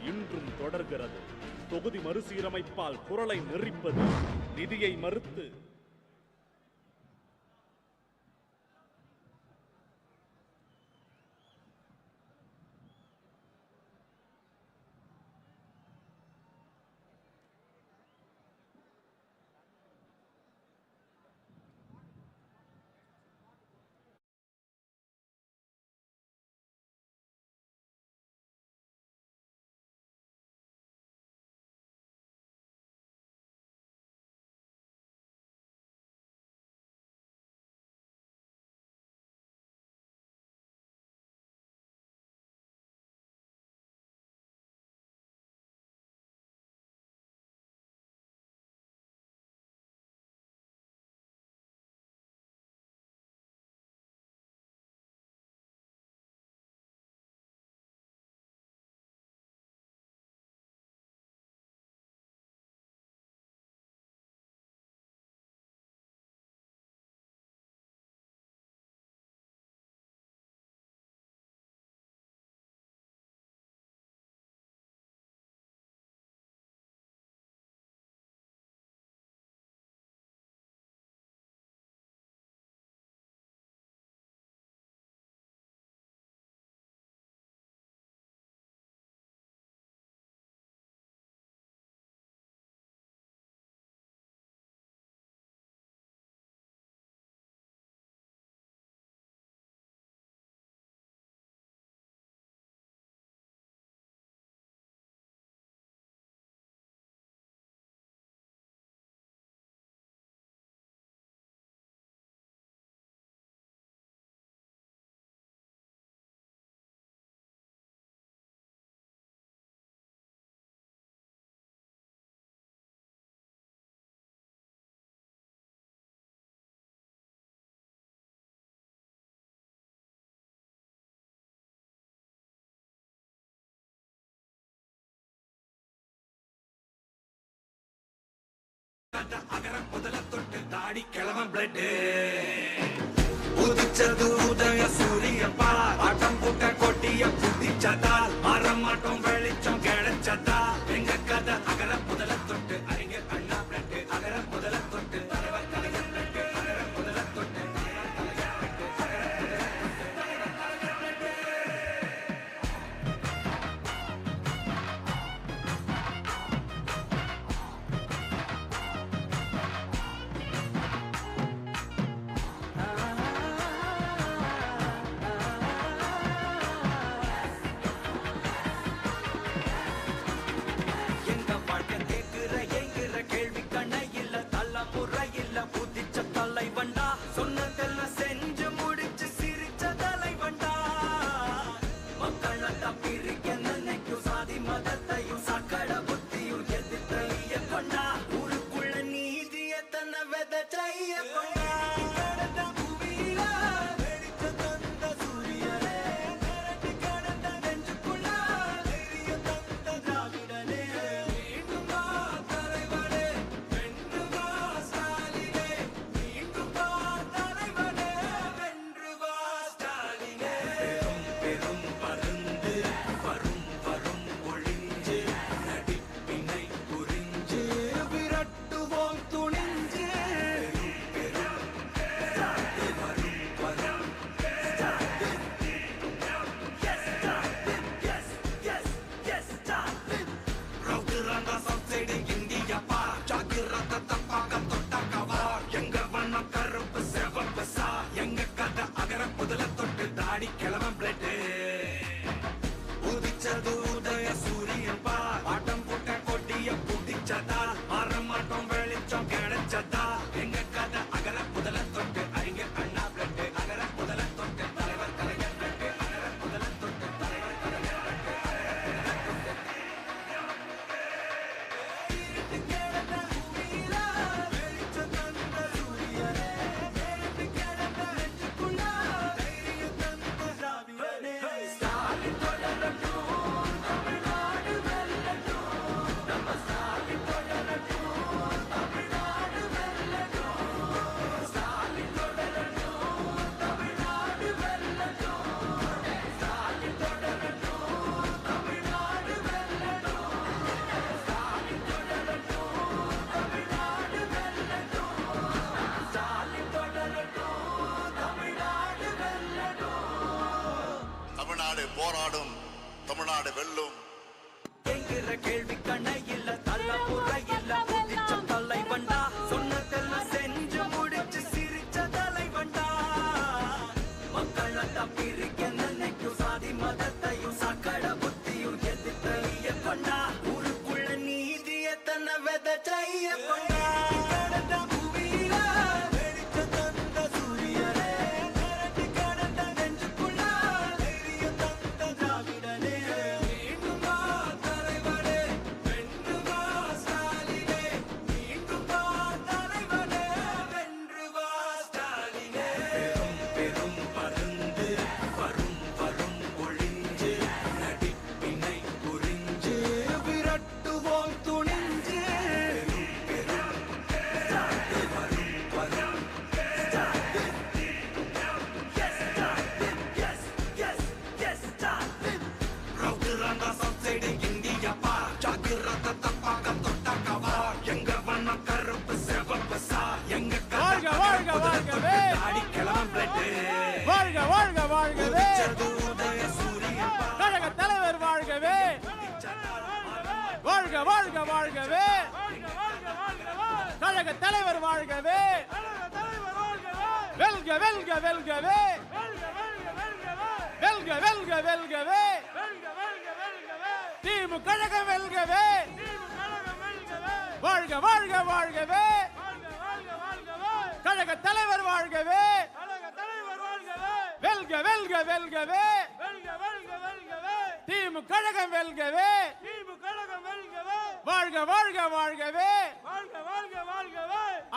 இன்றும் தொடர்கிறது. தொகுதி மறுசீரமைப்பால் குரலை நெறிப்பது, நிதியை மறுத்து அகரம் முதல தொட்டு தாடி கிளவன் பிளட் உதிச்சது உதய சூரியப்பா ஆட்டம் கூட்ட கொட்டிய புத்திச்சதால் மரம் மாட்டோம் வெளிச்சம் கிடைச்சதா எங்க கதை அகரம் முதல தொட்டு அறிஞர் அண்ணா பிளட் அகரம் முதல தொட்டு தலைவர் கலைஞர் பிளட் அகரம் முதல தொட்டு கேட்கிற கேள்வி கணையில தலைமுறை இல்ல புதிச்ச தலைவண்டா சொன்னதெல்லாம் செஞ்சு முடிச்சு சிரிச்ச தலைவண்டா மக்களை தப்பிரிக்க நினைக்கும் சாதி மதத்தையும் சக்கட புத்தியும் எதிர்த்தைய கொண்டா ஊருக்குள்ள நீதிய தன்னை விதைச்சைய கொண்டா கடந்த பூமியில வெடிச்ச தந்த சூரியனே கரட்டி கடந்த நெஞ்சுக்குள்ள தைரியம் தந்த திராவிடனே மீண்டும் வா தலைவனே வென்று வா ஸ்டாலினே மீண்டும் வா தலைவனே வென்று வா ஸ்டாலினே பெரும் பருந்து வரும் வரும் ஒளிஞ்சு நடிப்பினை புரிஞ்சு விரட்டுவோம் துணிஞ்சு பெரும் ஸ்டாலினே வரும் வரும் ஸ்டாலினே எஸ் ஸ்டாலினே எஸ் ஸ்டாலினே ரவுடிராண்டா சப்சைடு இந்தியா பா ஜாகிரத தப்பாக தொட்டாக்கவா எங்க வண்ணம் கருப்பு சிவப்பு சா எங்க வாழ்க, வாழ்க, வாழ்கவே. தாடி கிளம்பு பிளட்டு வாழ்க வாழ்க வாழ்கவே உதய சூரியன் கழக தலைவர் வாழ்கவே வாழ்க வாழ்க வாழ்கவே கழக தலைவர் வாழ்கவே வெல்க வெல்க வெல்கவே வெல்க வெல்க வெல்கவே திமுக கழகம் வெல்கவே வாழ்க வாழ்க வாழ்கவே கழக தலைவர் வாழ்கவே வெல்க வெல்க வெல்கவே திமுக கழகம் வெல்கவே வாழ்க வாழ்க வாழ்கவே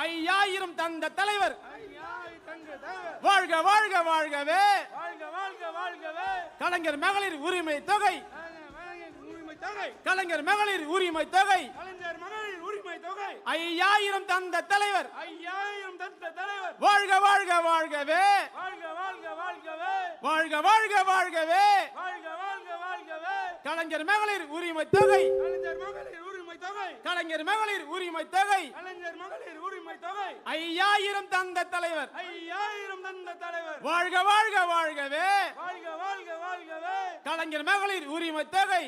5000 தந்த தலைவர் வாழ்க வாழ்க வாழ்கவே கலைஞர் மகளிர் உரிமை தொகை கலைஞர் மகளிர் உரிமை தொகை 5000 தந்த தலைவர் வாழ்க வாழ்க வாழ்கவே வாழ்க வாழ்க வாழ்கவே கலைஞர் மகளிர் உரிமை தொகை கலைஞர் மகளிர் உரிமை தொகை 5000 தந்த தலைவர் வாழ்க வாழ்க வாழ்கவே கலைஞர் மகளிர் உரிமை தொகை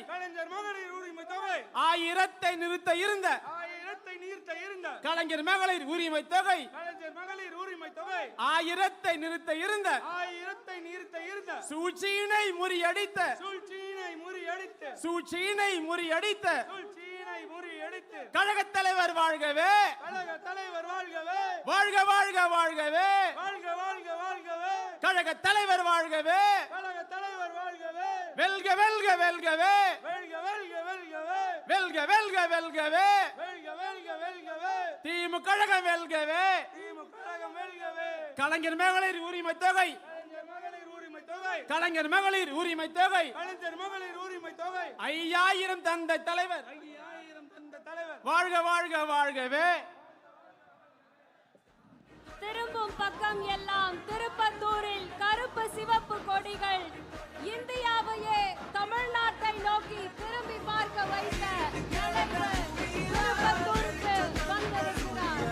1000 நிறுத்த இருந்த கலைஞர் மகளிர் உரிமை தொகை 1000 நிறுத்த இருந்த சூழ்ச்சியினை முறியடித்த சூழ்ச்சியினை முறியடித்த கழக தலைவர் வாழ்கவே வாழ்க வாழ்க வாழ்கவே கழக தலைவர் வாழ்கவே வெல்க வெல்க வெல்கவே வெல்க வெல்க வெல்கவே திமுக கழகம் வெல்கவே கலைஞர் மகளிர் உரிமை தொகை கலைஞர் மகளிர் உரிமை தொகை 5000 தந்த தலைவர் வாழ்க வாழ்க வாழ்கவே திரும்பும் பக்கம் எல்லாம் திருப்பத்தூரில் கருப்பு சிவப்பு கொடிகள் இந்தியாவையே தமிழ்நாட்டை நோக்கி திரும்பி பார்க்க வைத்த தலைவர் திருப்பத்தூருக்கு வந்திருக்கிறார்.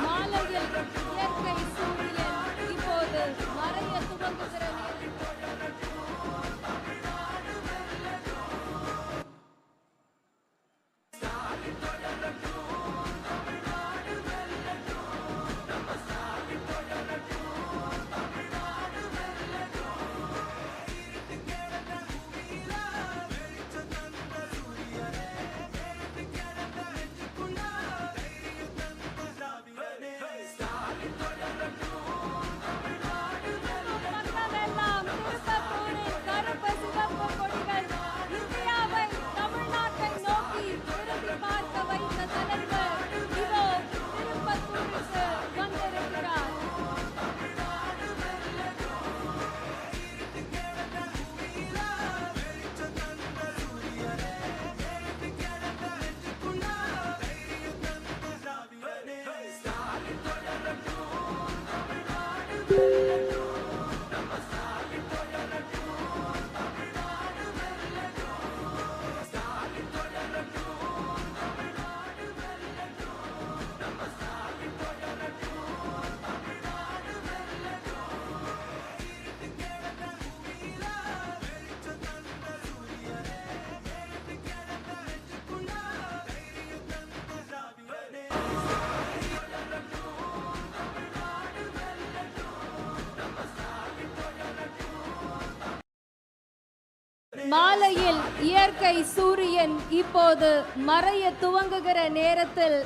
மாலையில் இயற்கை சூரியன் இப்போது மறைய துவங்குகிற நேரம். பக்கமெல்லாம் திருப்பத்தூரில் கருப்பு சிவப்பு கொடிகள் இந்தியாவை தமிழ்நாட்டை நோக்கி திரும்பி பார்க்க வைத்த தலைவர் இதோ திருப்பத்தூருக்கு வந்திருக்கிறார். மாலையில் இயற்கை சூரியன் இப்போது மறைய துவங்குகிற நேரத்தில்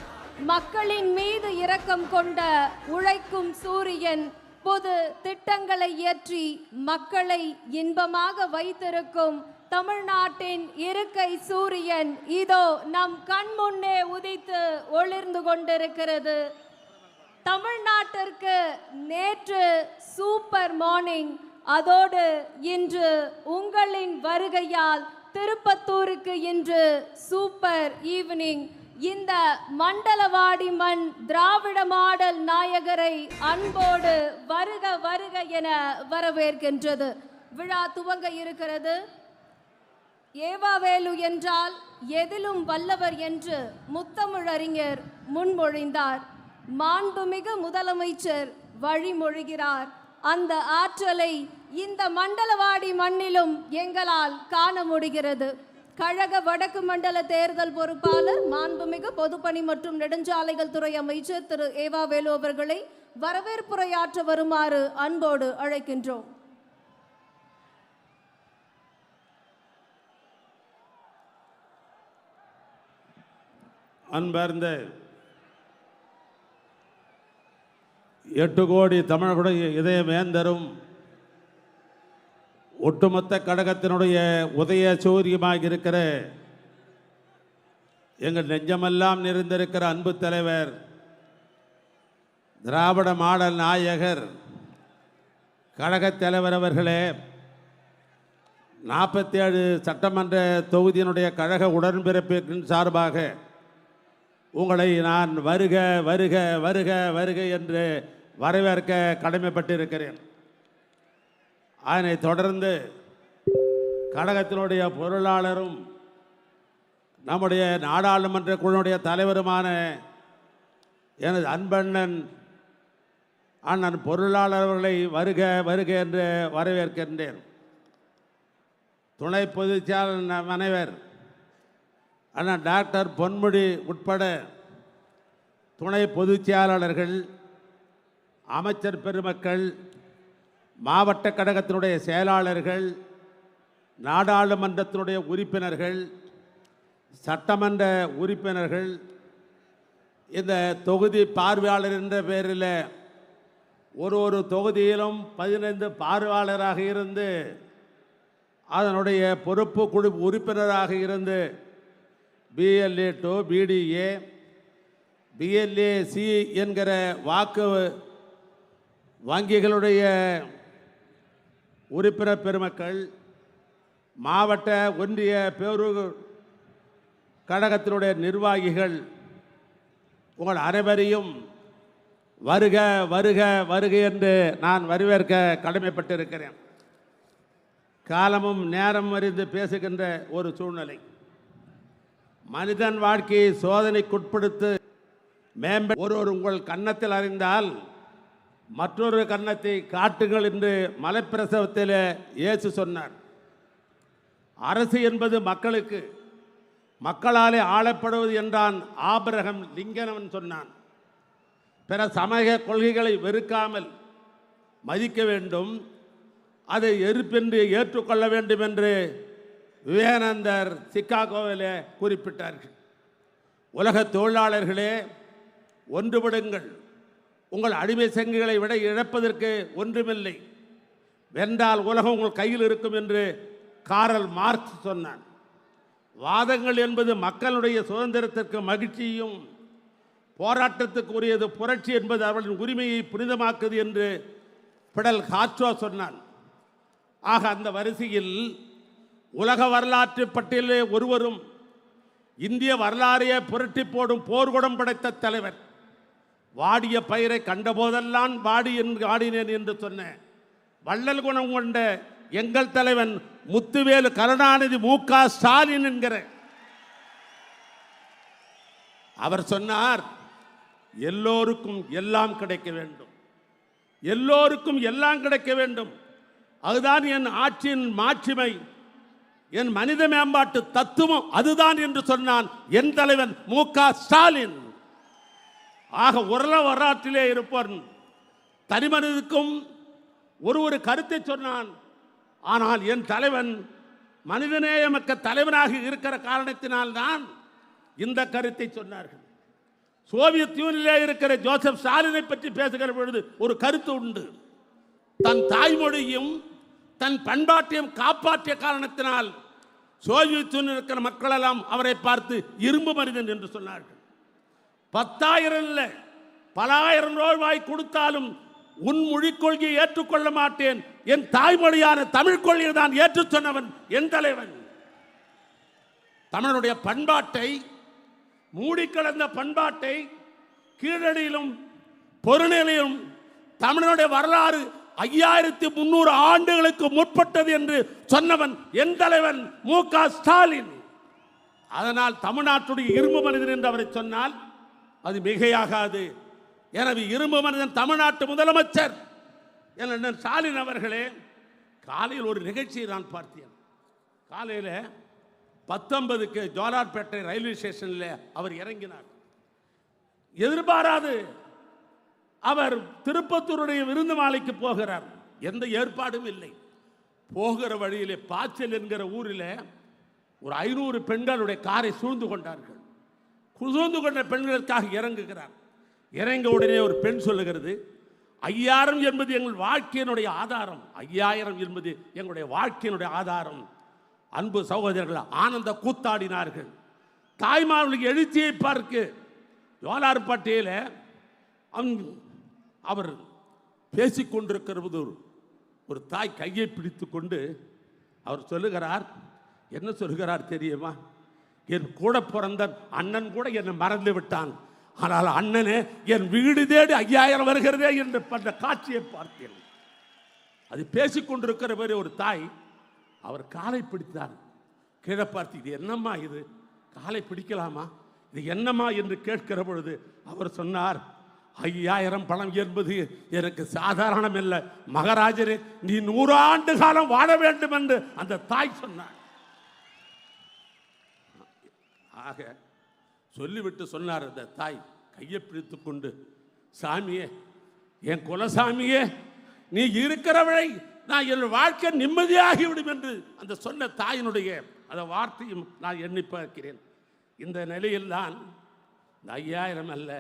மக்களின் மீது இரக்கம் கொண்ட உழைக்கும் சூரியன் பொது திட்டங்களை இயற்றி மக்களை இன்பமாக வைத்திருக்கும் தமிழ்நாட்டின் இருக்கை சூரியன் இதோ நம் கண் முன்னே உதித்து ஒளிர்ந்து கொண்டிருக்கிறது. தமிழ்நாட்டிற்கு நேற்று சூப்பர் மார்னிங், அதோடு இன்று உங்களின் வருகையால் திருப்பத்தூருக்கு இன்று சூப்பர் ஈவினிங். இந்த மண்டலவாடி மண் திராவிட மாடல் நாயகரை அன்போடு வருக வருக என வரவேற்கின்றது. விழா துவங்க இருக்கிறது. ஏவாவேலு என்றால் எதிலும் வல்லவர் என்று முத்தமிழறிஞர் முன்மொழிந்தார். மாண்புமிகு முதலமைச்சர் வழிமொழிகிறார். அந்த ஆற்றலை இந்த மண்டலவாடி மண்ணிலும் எங்களால் காண முடிகிறது. கழக வடக்கு மண்டல தேர்தல் பொறுப்பாளர் மாண்புமிகு பொதுப்பணி மற்றும் நெடுஞ்சாலைகள் துறை அமைச்சர் திரு ஏவாவேலு அவர்களை வரவேற்புரையாற்ற வருமாறு அன்போடு அழைக்கின்றோம். அன்பார்ந்த 8 கோடி தமிழர்களுடைய இதயமேந்தரும் ஒட்டுமொத்த கழகத்தினுடைய உதய சூரியமாக இருக்கிற எங்கள் நெஞ்சமெல்லாம் நிறைந்திருக்கிற அன்பு தலைவர், திராவிட மாடல் நாயகர், கழகத் தலைவர் அவர்களே, 47 சட்டமன்ற தொகுதியினுடைய கழக உடன்பிறப்பின் சார்பாக உங்களை நான் வருக வருக வருக வருக என்று வரவேற்க கடமைப்பட்டிருக்கிறேன். அதனைத் தொடர்ந்து கழகத்தினுடைய பொருளாளரும் நம்முடைய நாடாளுமன்ற குழுவுடைய தலைவருமான எனது அன்பண்ணன் அண்ணன் பொருளாளர் அவர்களை வருக வருக என்று வரவேற்கின்றேன். துணை பொதுச்செயலாளர் மனைவர் அண்ணன் டாக்டர் பொன்முடி உட்பட துணை பொதுச் செயலாளர்கள், அமைச்சர் பெருமக்கள், மாவட்ட கழகத்தினுடைய செயலாளர்கள், நாடாளுமன்றத்தினுடைய உறுப்பினர்கள், சட்டமன்ற உறுப்பினர்கள், இந்த தொகுதி பார்வையாளர் என்ற பெயரில் ஒரு தொகுதியிலும் 15 பார்வையாளராக இருந்து அதனுடைய பொறுப்பு குழு உறுப்பினராக இருந்து BLA to BDA, BLA C என்கிற வாக்கு வங்கிகளுடைய உறுப்பினர் பெருமக்கள், மாவட்ட ஒன்றிய பேரூர் கழகத்தினுடைய நிர்வாகிகள், உங்கள் அனைவரையும் வருக வருக வருக என்று நான் வரவேற்க கடமைப்பட்டிருக்கிறேன். காலமும் நேரம் அறிந்து பேசுகின்ற ஒரு சூழ்நிலை. மனிதன் வாழ்க்கையை சோதனைக்குட்படுத்து ஒருவர் உங்கள் கன்னத்தில் அறிந்தால் மற்றொரு கன்னத்தை காட்டுங்கள் என்று மலைப்பிரசவத்தில் இயேசு சொன்னார். அரசு என்பது மக்களுக்கு, மக்களாலே ஆளப்படுவது என்றான் ஆபிரகம் லிங்கன் சொன்னான். பிற சமய கொள்கைகளை வெறுக்காமல் மதிக்க வேண்டும், அதை எதிர்ப்பென்று ஏற்றுக்கொள்ள வேண்டும் என்று விவேகானந்தர் சிகாகோவில் குறிப்பிட்டார்கள். உலக தொழிலாளர்களே, ஒன்றுபடுங்கள், உங்கள் அடிமை சங்கிகளை விட இழப்பதற்கு ஒன்றுமில்லை, வென்றால் உலகம் உங்கள் கையில் இருக்கும் என்று காரல் மார்க்ஸ் சொன்னான். வாதங்கள் என்பது மக்களுடைய சுதந்திரத்திற்கு மகிழ்ச்சியும் போராட்டத்துக்கு உரியது, புரட்சி என்பது அவர்களின் உரிமையை புனிதமாக்குது என்று பிடல் காஸ்ட்ரோ சொன்னான். ஆக அந்த வரிசையில் உலக வரலாற்று பட்டியலே ஒருவரும் இந்திய வரலாறையே புரட்டி போடும் போர்க்குடம் படைத்த தலைவர், வாடிய பயிரை கண்டபோதெல்லாம் வாடினேன் என்று சொன்ன வள்ளல் குணம் கொண்ட எங்கள் தலைவன் முத்துவேலு கருணாநிதி மு.க. ஸ்டாலின் என்கிற அவர் சொன்னார், எல்லோருக்கும் எல்லாம் கிடைக்க வேண்டும், எல்லோருக்கும் எல்லாம் கிடைக்க வேண்டும், அதுதான் என் ஆட்சியின் மாட்சிமை, என் மனித மேம்பாட்டு தத்துவம் அதுதான் என்று சொன்னான் என் தலைவன் மு.க. ஸ்டாலின். ஆக வரலாற்றிலே இருப்பவன் தனிமனிதனுக்கும் ஒரு கருத்தை சொன்னான். ஆனால் என் தலைவன் மனிதநேயமிக்க தலைவனாக இருக்கிற காரணத்தினால்தான் இந்த கருத்தை சொன்னார்கள். சோவியத் யூனியனிலே இருக்கிற ஜோசப் ஸ்டாலினை பற்றி பேசுகிற பொழுது ஒரு கருத்து உண்டு. தன் தாய்மொழியும் தன் பண்பாட்டையும் காப்பாற்றிய காரணத்தினால் சோவியத் யூனியனில் இருக்கிற மக்கள் எல்லாம் அவரை பார்த்து இரும்பு மனிதன் என்று சொன்னார்கள். 10,000 இல்லை, பல ஆயிரம் ரூபாய் கொடுத்தாலும் உன் மொழிக் கொள்கையை ஏற்றுக்கொள்ள மாட்டேன், என் தாய்மொழியான தமிழ் கொள்கையை தான் ஏற்று சொன்னவன் என் தலைவன். தமிழனுடைய பண்பாட்டை, மூடிக்கிடந்த பண்பாட்டை கீழடியிலும் பொருளிலும் தமிழனுடைய வரலாறு 5300 ஆண்டுகளுக்கு முற்பட்டது என்று சொன்னவன் என் தலைவன் மு.க. ஸ்டாலின். அதனால் தமிழ்நாட்டுடைய இரும்பு மனிதன் என்று அவரை சொன்னால் அது மிகையாகாது. எனவே இரும்பு மனிதன் தமிழ்நாட்டு முதலமைச்சர் என ஸ்டாலின் அவர்களே, காலையில் ஒரு நிகழ்ச்சியை நான் பார்த்தேன். காலையில் 19க்கு ஜோலார்பேட்டை ரயில்வே ஸ்டேஷனில் அவர் இறங்கினார். எதிர்பாராது அவர் திருப்பத்தூருடைய விருந்து மாலைக்கு போகிறார். எந்த ஏற்பாடும் இல்லை. போகிற வழியிலே பாய்ச்சல் என்கிற ஊரில் ஒரு 500 பெண்களுடைய காரை சூழ்ந்து கொண்டார்கள். சூழ்ந்து கொண்ட பெண்களுக்காக இறங்குகிறார். இறங்க உடனே ஒரு பெண் சொல்லுகிறது, 5000 என்பது எங்கள் வாழ்க்கையினுடைய ஆதாரம், 5000 என்பது எங்களுடைய வாழ்க்கையினுடைய ஆதாரம். அன்பு சகோதரர்கள் ஆனந்த கூத்தாடினார்கள். தாய்மார்களுக்கு எழுச்சியை பார்க்க ஜோலார்பேட்டையில் அவர் பேசிக்கொண்டிருக்கிற போது ஒரு தாய் கையை பிடித்து கொண்டு அவர் சொல்லுகிறார், என்ன சொல்லுகிறார் தெரியுமா? என் கூட பிறந்த அண்ணன் கூட என்னை மறந்து விட்டான், ஆனால் அண்ணனே என் வீடு தேடி 5000 வருகிறதே என்று அந்த காட்சியை பார்த்தேன். அது பேசிக்கொண்டிருக்கிற போது ஒரு தாய் அவர் காலை பிடித்தார். கீழே பார்த்து, இது என்னம்மா, இது காலை பிடிக்கலாமா, இது என்னம்மா என்று கேட்கிற பொழுது அவர் சொன்னார், 5000 பணம் என்பது எனக்கு சாதாரணம் இல்லை மகாராஜரே, நீ 100 ஆண்டு காலம் வாழ வேண்டும் என்று அந்த தாய் சொன்னார். ஆக சொல்லிவிட்டு சொன்னார் அந்த தாய், கையை பிடித்து கொண்டு, சாமியே, என் குலசாமியே, நீ இருக்கிறவளை நான் என் வாழ்க்கை நிம்மதியாகிவிடும் என்று அந்த சொன்ன தாயினுடைய அந்த வார்த்தையும் நான் எண்ணி பார்க்கிறேன். இந்த நிலையில் தான் 5000 அல்ல,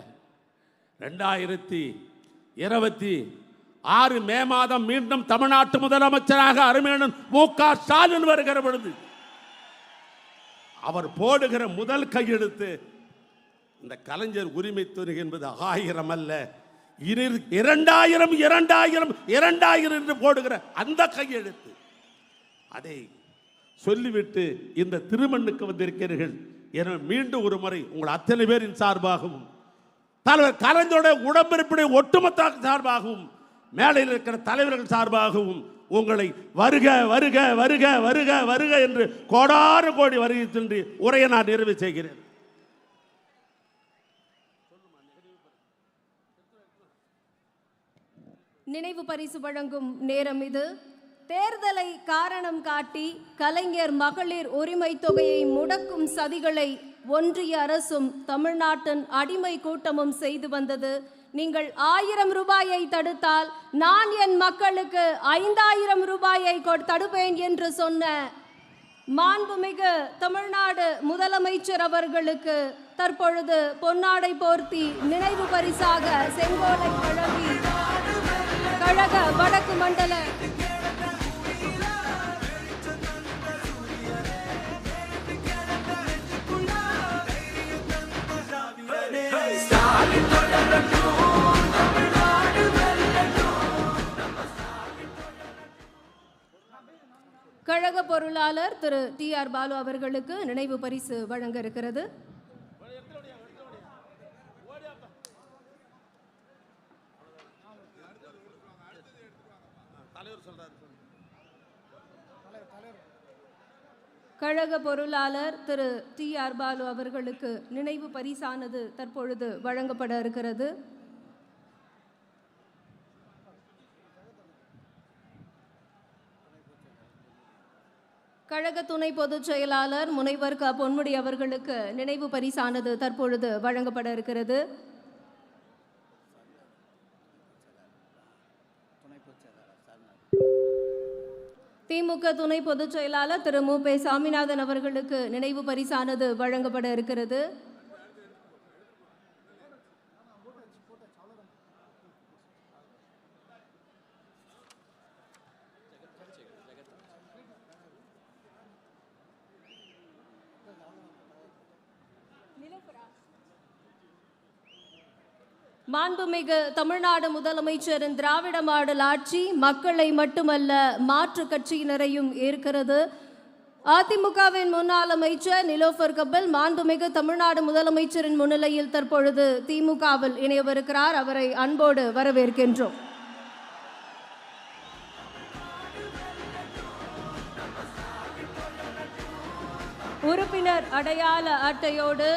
2026 மே மாதம் மீண்டும் தமிழ்நாட்டு முதலமைச்சராக அருமையண்ணன் மு.க. ஸ்டாலின் வருகிற பொழுது அவர் போடுகிற முதல் கையெழுத்து இந்த கலைஞர் உரிமை தொகை என்பது 1000 அல்ல, 2000 2000 2000 என்று போடுகிற அந்த கையெழுத்து. அதை சொல்லிவிட்டு இந்த திருமண்ணுக்கு வந்திருக்கிறீர்கள். என மீண்டும் ஒரு முறை உங்கள் அத்தனை பேரின் சார்பாகவும் தலைவர் கலைஞருடைய உடம்பிறப்புடைய ஒட்டுமொத்த சார்பாகவும் மேடையில் இருக்கிற தலைவர்கள் சார்பாகவும் உங்களை வருக வருக வருக வருக வருக என்று கோடாறு கோடி வருகை சென்று உரையை நான் நிறைவு செய்கிறேன். நினைவு பரிசு வழங்கும் நேரம் இது. தேர்தலை காரணம் காட்டி கலைஞர் மகளிர் உரிமை தொகையை முடக்கும் சதிகளை ஒன்றிய அரசும் தமிழ்நாட்டின் அடிமை கூட்டமும் செய்து வந்தது. நீங்கள் 1000 ரூபாயை தடுத்தால் நான் என் மக்களுக்கு 5000 ரூபாயை தடுப்பேன் என்று சொன்ன மாண்புமிகு தமிழ்நாடு முதலமைச்சர் அவர்களுக்கு தற்பொழுது பொன்னாடை போர்த்தி நினைவு பரிசாக செங்கோலை வழங்கி கழக வடக்கு மண்டல கழக பொருளாளர் திரு டி.ஆர். பாலு அவர்களுக்கு நினைவு பரிசு வழங்க இருக்கிறது. கழக பொருளாளர் திரு டி.ஆர். பாலு அவர்களுக்கு நினைவு பரிசானது தற்பொழுது வழங்கப்பட இருக்கிறது. கழக துணை பொதுச் செயலாளர் முனைவர் க. பொன்முடி அவர்களுக்கு நினைவு பரிசானது தற்பொழுது வழங்கப்பட இருக்கிறது. திமுக துணை பொதுச் செயலாளர் திரு மு.பெ. சாமிநாதன் அவர்களுக்கு நினைவு பரிசானது வழங்கப்பட இருக்கிறது. மாண்புமிகு தமிழ்நாடு முதலமைச்சரின் திராவிட மாடல் ஆட்சி மக்களை மட்டுமல்ல மாற்று கட்சியினரையும் ஏற்கிறது. அதிமுகவின் முன்னாள் அமைச்சர் நிலோஃபர் கபில் மாண்புமிகு தமிழ்நாடு முதலமைச்சரின் முன்னிலையில் தற்பொழுது திமுகவில் இணையவிருக்கிறார். அவரை அன்போடு வரவேற்கின்றோம். உறுப்பினர் அடையாள அட்டையோடு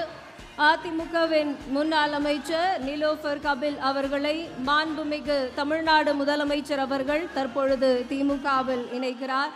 அதிமுகவின் முன்னாள் அமைச்சர் நிலோஃபர் கபில் அவர்களை மாண்புமிகு தமிழ்நாடு முதலமைச்சர் அவர்கள் தற்பொழுது திமுகவில் இணைக்கிறார்.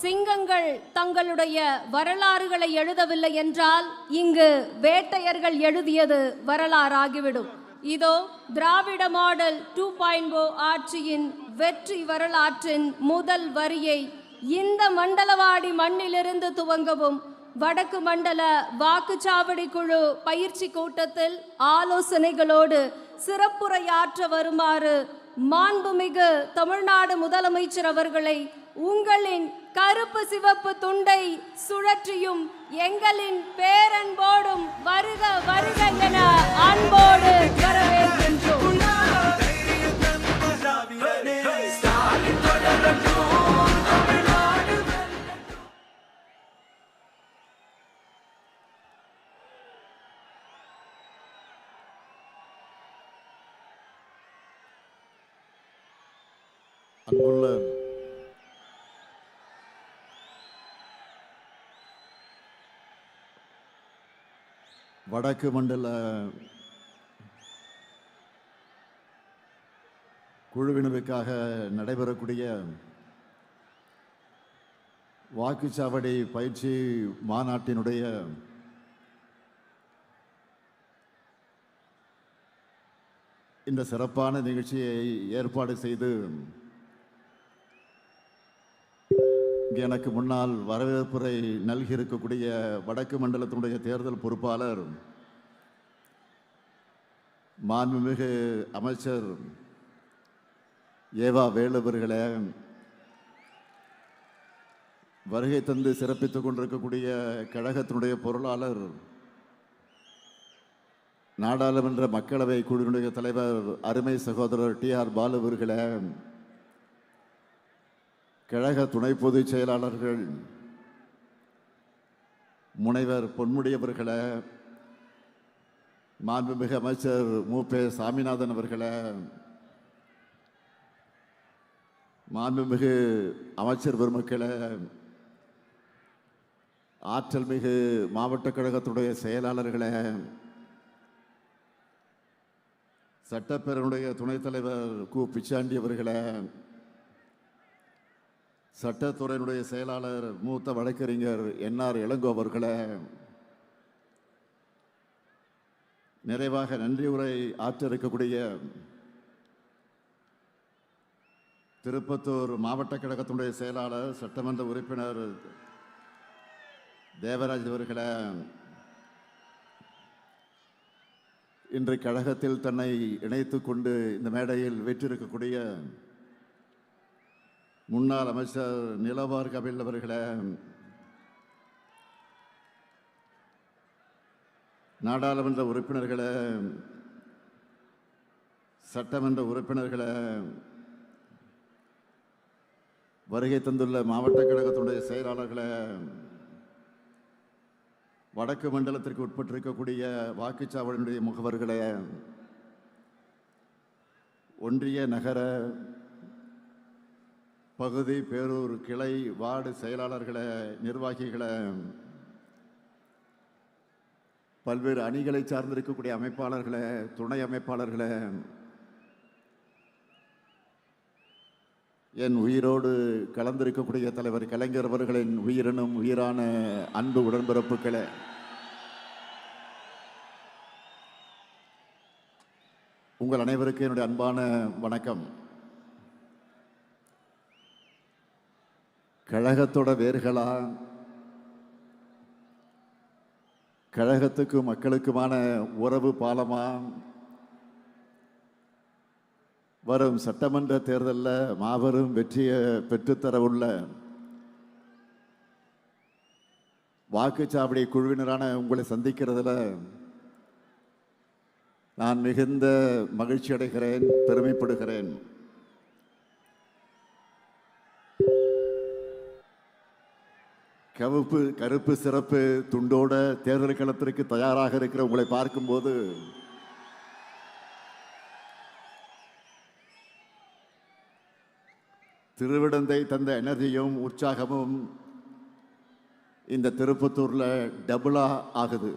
சிங்கங்கள் தங்களுடைய வரலாறுகளை எழுதவில்லை என்றால் இங்கு வேட்டையர்கள் எழுதியது வரலாறாகிவிடும். இதோ திராவிட மாடல் 2.0 ஆட்சியின் வெற்றி வரலாற்றின் முதல் வரியை இந்த மண்டலவாடி மண்ணிலிருந்து துவங்கவும் வடக்கு மண்டல வாக்குச்சாவடி குழு பயிற்சி கூட்டத்தில் ஆலோசனைகளோடு சிறப்புரையாற்ற வருமாறு மாண்புமிகு தமிழ்நாடு முதலமைச்சர் அவர்களை உங்களின் கருப்பு சிவப்பு துண்டை சுழற்றியும் எங்களின் பேரன்போடும் வருக வருக என அன்போடு வரவேற்கின்றோம். அன்புள்ள வடக்கு மண்டல குழுவினருக்காக நடைபெறக்கூடிய வாக்குச்சாவடி பயிற்சி மாநாட்டினுடைய இந்த சிறப்பான நிகழ்ச்சியை ஏற்பாடு செய்து எனக்கு முன்னால் வரவேற்புரை நல்கியிருக்கக்கூடிய வடக்கு மண்டலத்தினுடைய தேர்தல் பொறுப்பாளர் மாண்புமிகு அமைச்சர் ஏவா வேலு அவர்களே, வருகை தந்து சிறப்பித்துக் கொண்டிருக்கக்கூடிய கழகத்தினுடைய பொருளாளர் நாடாளுமன்ற மக்களவை குழுவினுடைய தலைவர் அருமை சகோதரர் டி.ஆர். பாலு அவர்களே, கழக துணை பொதுச் செயலாளர்கள் முனைவர் பொன்முடி அவர்களே, மாண்புமிகு அமைச்சர் மு.பெ. சாமிநாதன் அவர்களே, மாண்புமிகு அமைச்சர் பெருமக்களே, ஆற்றல் மிகு மாவட்ட கழகத்துடைய செயலாளர்களே, சட்டப்பேரவையுடைய துணைத் தலைவர் கு. பிச்சாண்டி அவர்களே, சட்டத்துறையினுடைய செயலாளர் மூத்த வழக்கறிஞர் என்.ஆர். இளங்கோ அவர்களே, நிறைவாக நன்றியுரை ஆற்ற இருக்கக்கூடிய திருப்பத்தூர் மாவட்ட கழகத்தினுடைய செயலாளர் சட்டமன்ற உறுப்பினர் தேவராஜ் அவர்களே, இன்று கழகத்தில் தன்னை இணைத்துக் கொண்டு இந்த மேடையில் வெற்றிருக்கக்கூடிய முன்னாள் அமைச்சர் நிலோஃபர் கபில் அவர்களே, நாடாளுமன்ற உறுப்பினர்களே, சட்டமன்ற உறுப்பினர்களை, வருகை தந்துள்ள மாவட்ட கழகத்தினுடைய செயலாளர்களை, வடக்கு மண்டலத்திற்கு உட்பட்டிருக்கக்கூடிய வாக்குச்சாவடியினுடைய முகவர்களை, ஒன்றிய நகர பகுதி பேரூர் கிளை வார்டு செயலாளர்களை, நிர்வாகிகளை, பல்வேறு அணிகளை சார்ந்திருக்கக்கூடிய அமைப்பாளர்களை, துணை அமைப்பாளர்களை, என் உயிரோடு கலந்திருக்கக்கூடிய தலைவர் கலைஞர் அவர்களின் உயிரினும் உயிரான அன்பு உடன்பிறப்புகளே, உங்கள் அனைவருக்கும் என்னுடைய அன்பான வணக்கம். கழகத்தோட வேர்களா, கழகத்துக்கும் மக்களுக்குமான உறவு பாலமா, வரும் சட்டமன்ற தேர்தலில் மாபெரும் வெற்றியை பெற்றுத்தரவுள்ள வாக்குச்சாவடி குழுவினரான உங்களை சந்திக்கிறதுல நான் மிகுந்த மகிழ்ச்சி அடைகிறேன், பெருமைப்படுகிறேன். கருப்பு சிறப்பு துண்டோட தேர்தல் களத்திற்கு தயாராக இருக்கிற உங்களை பார்க்கும்போது திருவிடந்தை தந்த எனர்ஜியும் உற்சாகமும் இந்த திருப்பத்தூர்ல டபுளா ஆகுது.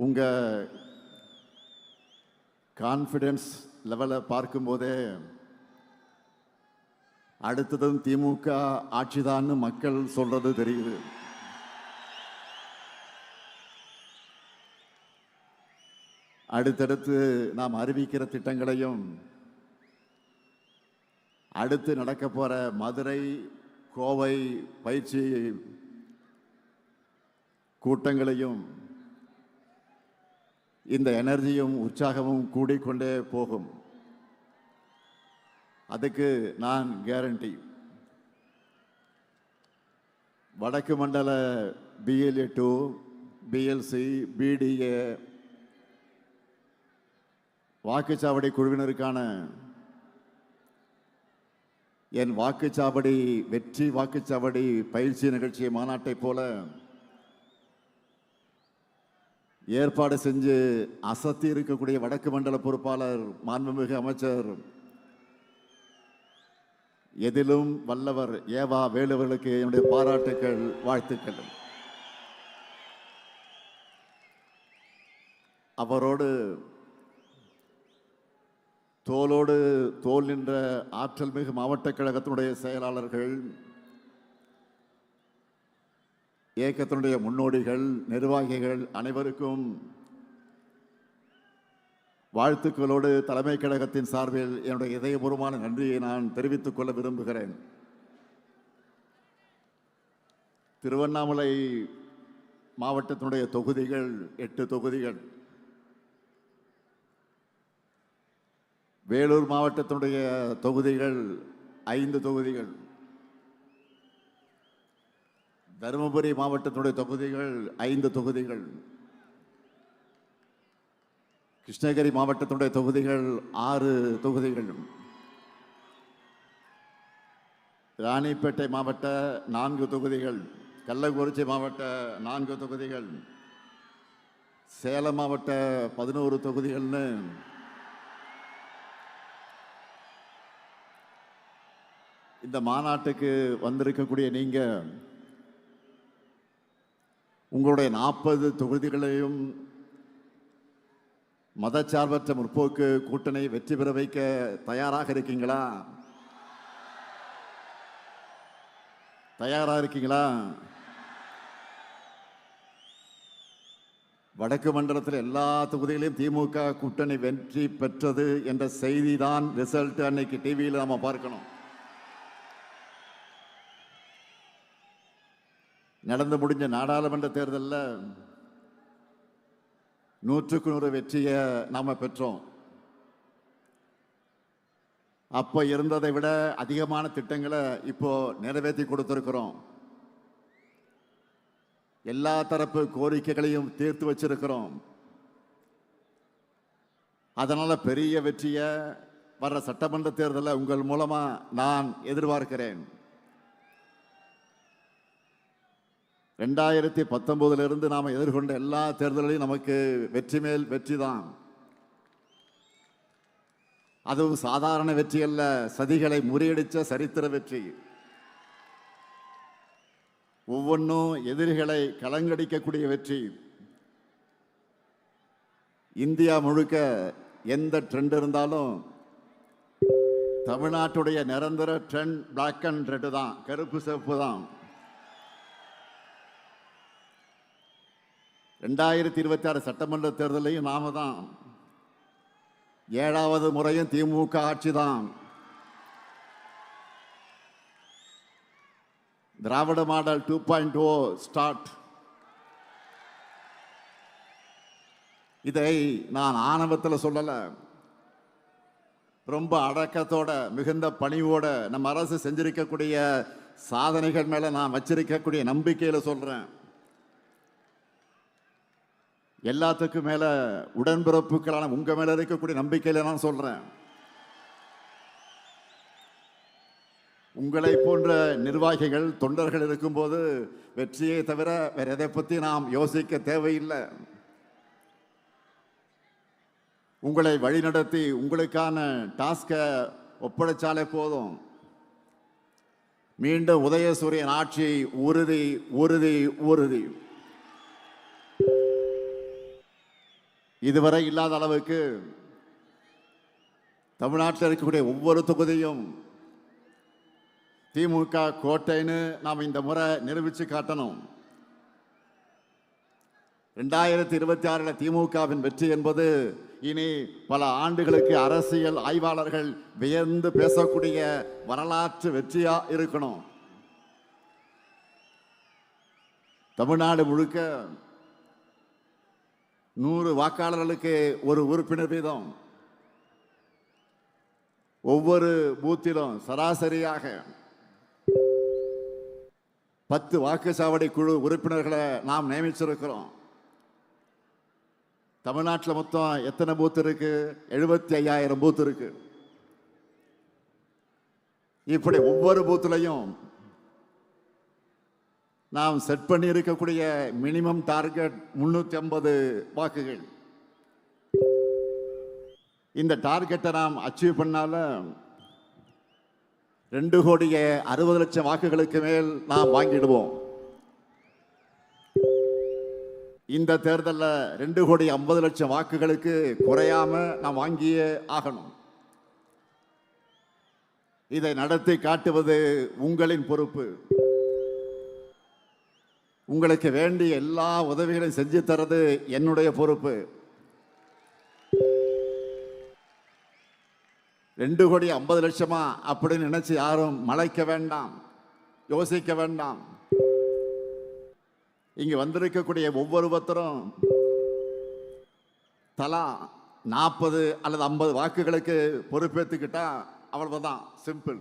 உங்க கான்ஃபிடன்ஸ் லெவலை பார்க்கும்போதே அடுத்ததும் திமுக ஆட்சிதான்னு மக்கள் சொல்றது தெரியுது. அடுத்தடுத்து நாம் அறிவிக்கிற திட்டங்களையும், அடுத்து நடக்க போற மதுரை கோவை பயிற்சி கூட்டங்களையும் இந்த எனர்ஜியும் உற்சாகமும் கூடிக்கொண்டே போகும். அதுக்கு நான் கேரண்டி. வடக்கு மண்டல BLA 2, BLC, BDA வாக்குச்சாவடி குழுவினருக்கான என் வாக்குச்சாவடி வெற்றி வாக்குச்சாவடி பயிற்சி நிகழ்ச்சி மாநாட்டை போல ஏற்பாடு செஞ்சு அசத்தி இருக்கக்கூடிய வடக்கு மண்டல பொறுப்பாளர் மாண்புமிகு அமைச்சர் எதிலும் வல்லவர் ஏவா வேலுவர்களுக்கு என்னுடைய பாராட்டுக்கள், வாழ்த்துக்கள். அவரோடு தோளோடு தோல் நின்ற ஆற்றல் மிகு மாவட்ட கழகத்தினுடைய செயலாளர்கள், இயக்கத்தினுடைய முன்னோடிகள், நிர்வாகிகள் அனைவருக்கும் வாழ்த்துக்களோடு தலைமை கழகத்தின் சார்பில் என்னுடைய இதயபூர்வமான நன்றியை நான் தெரிவித்துக் கொள்ள விரும்புகிறேன். திருவண்ணாமலை மாவட்டத்தினுடைய தொகுதிகள் 8 தொகுதிகள், வேலூர் மாவட்டத்தினுடைய தொகுதிகள் 5 தொகுதிகள், தருமபுரி மாவட்டத்தினுடைய தொகுதிகள் 5 தொகுதிகள், கிருஷ்ணகிரி மாவட்டத்தினுடைய தொகுதிகள் 6 தொகுதிகள், ராணிப்பேட்டை மாவட்ட 4 தொகுதிகள், கள்ளக்குறிச்சி மாவட்ட 4 தொகுதிகள், சேலம் மாவட்ட 11 தொகுதிகள்னு இந்த மாநாட்டுக்கு வந்திருக்கக்கூடிய நீங்க உங்களுடைய 40 தொகுதிகளையும் மதச்சார்பற்ற முற்போக்கு கூட்டணி வெற்றி பெற வைக்க தயாராக இருக்கீங்களா? தயாரா இருக்கீங்களா? வடக்கு மண்டலத்தில் எல்லா தொகுதிகளையும் திமுக கூட்டணி வெற்றி பெற்றது என்ற செய்தி தான் ரிசல்ட் அன்னைக்கு டிவியில் நாம பார்க்கணும். நடந்து முடிஞ்ச நாடாளுமன்ற தேர்தலில் 100க்கு 100 வெற்றியை நாம பெற்றோம். அப்ப இருந்ததை விட அதிகமான திட்டங்களை இப்போ நிறைவேற்றி கொடுத்திருக்கிறோம். எல்லா தரப்பு கோரிக்கைகளையும் தீர்த்து வச்சிருக்கிறோம். அதனால பெரிய வெற்றியை வர்ற சட்டமன்ற தேர்தலில் உங்கள் மூலமா நான் எதிர்பார்க்கிறேன். 2019 நாம் எதிர்கொண்ட எல்லா தேர்தல்களையும் நமக்கு வெற்றி மேல் வெற்றி தான். அதுவும் சாதாரண வெற்றி அல்ல, சதிகளை முறியடிச்ச சரித்திர வெற்றி. ஒவ்வொன்றும் எதிரிகளை கலங்கடிக்கக்கூடிய வெற்றி. இந்தியா முழுக்க எந்த ட்ரெண்ட் இருந்தாலும் தமிழ்நாட்டுடைய நிரந்தர ட்ரெண்ட் பிளாக் அண்ட் ரெட் தான், கருப்பு சிவப்பு தான். 2026 சட்டமன்ற தேர்தலையும் நாம தான். 7வது முறையும் திமுக ஆட்சி தான். திராவிட மாடல் 2.0 ஸ்டார்ட். இதை நான் ஆணவத்தில் சொல்லல, ரொம்ப அடக்கத்தோட மிகுந்த பணிவோட நம்ம அரசு செஞ்சிருக்கக்கூடிய சாதனைகள் மேல நான் வச்சிருக்கக்கூடிய நம்பிக்கையில சொல்றேன். எல்லாத்துக்கும் மேல உடன்பிறப்புகளான உங்க மேல இருக்கக்கூடிய நம்பிக்கையில நான் சொல்றேன். உங்களை போன்ற நிர்வாகிகள் தொண்டர்கள் இருக்கும்போது வெற்றியை தவிர வேற எதை பத்தி நாம் யோசிக்க தேவையில்லை. உங்களை வழிநடத்தி உங்களுக்கான டாஸ்கை ஒப்படைச்சாலே போதும். மீண்டும் உதயசூரியன் ஆட்சி உறுதி உறுதி உறுதி. இதுவரை இல்லாத அளவுக்கு தமிழ்நாட்டில் இருக்கக்கூடிய ஒவ்வொரு தொகுதியும் திமுக கோட்டைன்னு நாம் இந்த முறை நிரூபித்து காட்டணும். 2026 திமுகவின் வெற்றி என்பது இனி பல ஆண்டுகளுக்கு அரசியல் ஆய்வாளர்கள் வியந்து பேசக்கூடிய வரலாற்று வெற்றியா இருக்கணும். தமிழ்நாடு முழுக்க 100 வாக்காளர்களுக்கு ஒரு உறுப்பினர் வீதம். ஒவ்வொரு பூத்திலும் சராசரியாக 10 வாக்குச்சாவடி குழு உறுப்பினர்களை நாம் நியமிச்சிருக்கிறோம். தமிழ்நாட்டில் மொத்தம் எத்தனை பூத் இருக்கு? 75,000 பூத் இருக்கு. இப்படி ஒவ்வொரு பூத்துலையும் நாம் செட் பண்ணி இருக்கக்கூடிய மினிமம் டார்கெட் 350 வாக்குகள். இந்த டார்கெட்டை நாம் அச்சீவ் பண்ணால 2,60,00,000 வாக்குகளுக்கு மேல் நாம் வாங்கிடுவோம். இந்த தேர்தலில் 2,50,00,000 வாக்குகளுக்கு குறையாம நாம் வாங்கியே ஆகணும். இதை நடத்தி காட்டுவது உங்களின் பொறுப்பு. உங்களுக்கு வேண்டிய எல்லா உதவிகளையும் செஞ்சு தரது என்னுடைய பொறுப்பு. 2,50,00,000 அப்படின்னு நினைச்சு யாரும் மலைக்க வேண்டாம், யோசிக்க வேண்டாம். இங்க வந்திருக்கக்கூடிய ஒவ்வொருத்தரும் தலா 40 அல்லது 50 வாக்குகளுக்கு பொறுப்பேற்றுக்கிட்டா அவ்வளவுதான், சிம்பிள்.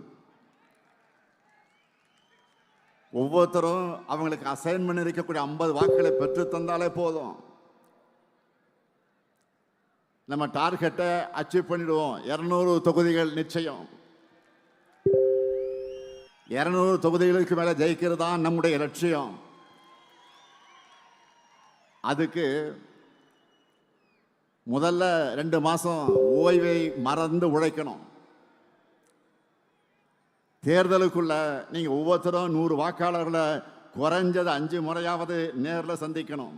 ஒவ்வொருத்தரும் அவங்களுக்கு அசைன் பண்ணி இருக்கக்கூடிய 50 வாக்குகளை பெற்று தந்தாலே போதும். நம்ம டார்கெட்டை அச்சீவ் பண்ணிடுவோம். 200 தொகுதிகள் நிச்சயம். 200 தொகுதிகளுக்கு மேல ஜெயிக்கிறது தான் நம்முடைய லட்சியம். அதுக்கு முதல்ல 2 மாசம் ஓய்வை மறந்து உழைக்கணும். தேர்தலுக்குள்ள நீங்க ஒவ்வொருத்தரும் 100 வாக்காளர்களை குறைஞ்சது 5 முறையாவது நேரில் சந்திக்கணும்.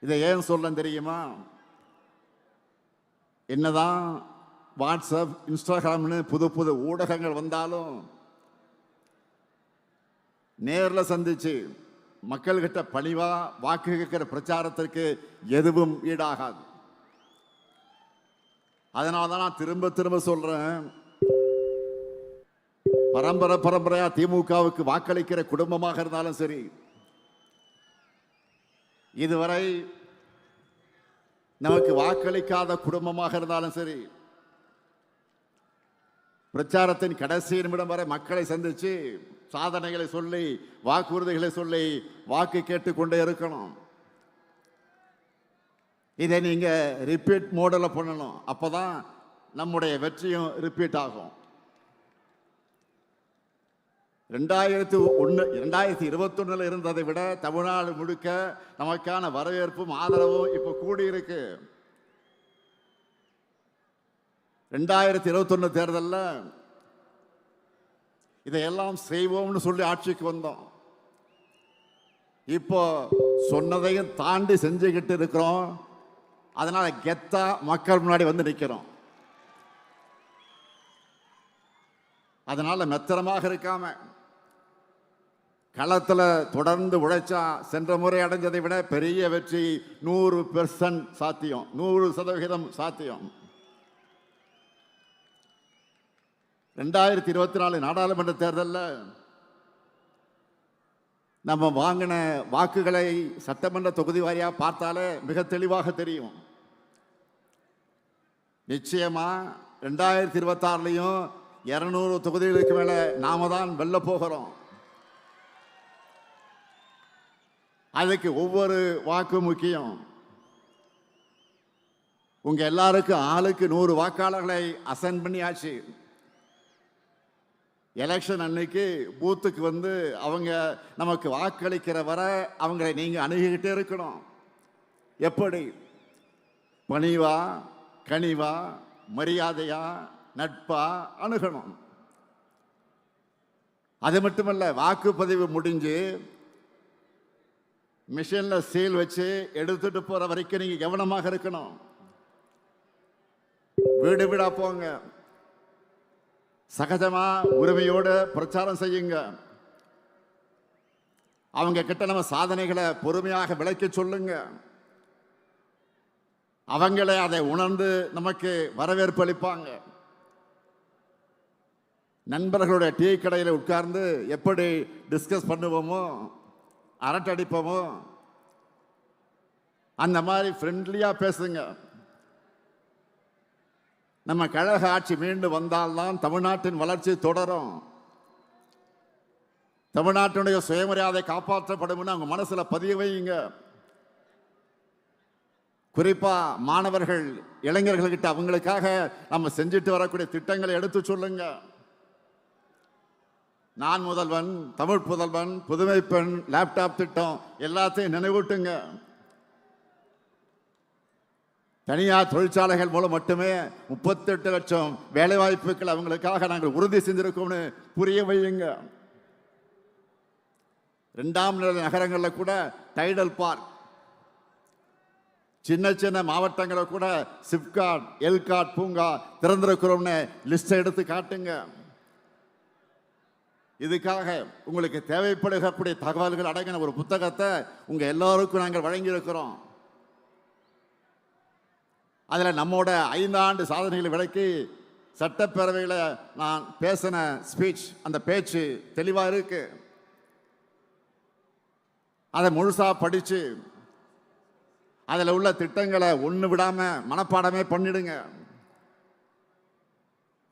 இதை ஏன் சொல்ல தெரியுமா? என்னதான் வாட்ஸ்அப், இன்ஸ்டாகிராம்னு புது புது ஊடகங்கள் வந்தாலும் நேரில் சந்திச்சு மக்கள்கிட்ட பணிவா வாக்கு கேட்கிற பிரச்சாரத்திற்கு எதுவும் ஈடாகாது. அதனாலதான் நான் திரும்ப திரும்ப சொல்றேன், பரம்பரையா திமுகவுக்கு வாக்களிக்கிற குடும்பமாக இருந்தாலும் சரி, இதுவரை நமக்கு வாக்களிக்காத குடும்பமாக இருந்தாலும் சரி, பிரச்சாரத்தின் கடைசி நிமிடம் வரை மக்களை சந்திச்சு சாதனைகளை சொல்லி வாக்குறுதிகளை சொல்லி வாக்கு கேட்டுக்கொண்டே இருக்கணும். இதை நீங்க ரிப்பீட் மோடில் பண்ணணும். அப்பதான் நம்முடைய வெற்றியும் ரிப்பீட் ஆகும். 2021 இருந்ததை விட தமிழ்நாடு முழுக்க நமக்கான வரவேற்பும் ஆதரவும் இப்ப கூடியிருக்கு. 2021 தேர்தலில் இதையெல்லாம் செய்வோம்னு சொல்லி ஆட்சிக்கு வந்தோம். இப்போ சொன்னதையும் தாண்டி செஞ்சுக்கிட்டு இருக்கிறோம். அதனால கெத்தா மக்கள் முன்னாடி வந்து நிற்கிறோம். அதனால மெத்தனமாக இருக்காம களத்தில் தொடர்ந்து உழைச்சா சென்ற முறை அடைஞ்சதை விட பெரிய வெற்றி 100% சாத்தியம், 100% சாத்தியம். 2024 நாடாளுமன்ற தேர்தலில் நம்ம வாங்கின வாக்குகளை சட்டமன்ற தொகுதி வாரியாக பார்த்தாலே மிக தெளிவாக தெரியும். நிச்சயமா 2026 200 தொகுதிகளுக்கு மேல நாம தான் வெல்ல போகிறோம். அதுக்கு ஒவ்வொரு வாக்கு முக்கியம். உங்க எல்லாருக்கும் ஆளுக்கு 100 வாக்காளர்களை அசைன் பண்ணியாச்சு. எலெக்ஷன் அன்னைக்கு பூத்துக்கு வந்து அவங்க நமக்கு வாக்களிக்கிற வரை அவங்களை நீங்க அணுகிக்கிட்டே இருக்கணும். எப்படி? பணிவா, கனிவா, மரியாதையா, நட்பா அணுகணும். அது மட்டுமல்ல, வாக்குப்பதிவு முடிஞ்சு மிஷின்ல சீல் வச்சு எடுத்துட்டு போற வரைக்கும் நீங்க கவனமாக இருக்கணும். வீடு வீடா போங்க, சகஜமா உரிமையோடு பிரச்சாரம் செய்யுங்க. அவங்க கிட்ட நம்ம சாதனைகளை பொறுமையாக விளக்கி சொல்லுங்க. அவங்களே அதை உணர்ந்து நமக்கு வரவேற்பு அளிப்பாங்க. நண்பர்களுடைய டீ கடையில் உட்கார்ந்து எப்படி டிஸ்கஸ் பண்ணுவோமோ, அரட்டடிப்போமோ, அந்த மாதிரி ஃப்ரெண்ட்லியா பேசுங்க. நம்ம கழக ஆட்சி மீண்டும் வந்தால்தான் தமிழ்நாட்டின் வளர்ச்சி தொடரும். தமிழ்நாட்டினுடைய சுயமரியாதை காப்பாற்றப்படும். அவங்க மனசுல பதிய வையுங்க. குறிப்பா மாணவர்கள், இளைஞர்கள்கிட்ட அவங்களுக்காக நம்ம செஞ்சுட்டு வரக்கூடிய திட்டங்களை எடுத்து சொல்லுங்க. நான் முதல்வன், தமிழ் புதல்வன், புதுமை பெண், லேப்டாப் திட்டம் எல்லாத்தையும் நினைவூட்டுங்க. தனியார் தொழிற்சாலைகள் மூலம் மட்டுமே 38 லட்சம் வேலை வாய்ப்புகள் அவங்களுக்காக நாங்கள் உறுதி செஞ்சிருக்கோம்னு புரிய வையுங்க. 2ஆம் நிலை நகரங்களில் கூட டைடல் பார்க், சின்ன சின்ன மாவட்டங்களை கூட சிப்காட், எல்காட் பூங்கா திறந்திருக்கிறோம்னு லிஸ்ட் எடுத்து காட்டுங்க. இதுக்காக உங்களுக்கு தேவைப்படுகக்கூடிய தகவல்கள் அடங்கின ஒரு புத்தகத்தை உங்க எல்லாருக்கும் நாங்கள் வழங்கி இருக்கிறோம். அதில் நம்மோட 5 ஆண்டு சாதனைகளை விளக்கி சட்டப்பேரவையில் நான் பேசின ஸ்பீச், அந்த பேச்சு தெளிவாக இருக்கு. அதை முழுசா படிச்சு அதில் உள்ள திட்டங்களை ஒன்று விடாம மனப்பாடமே பண்ணிடுங்க.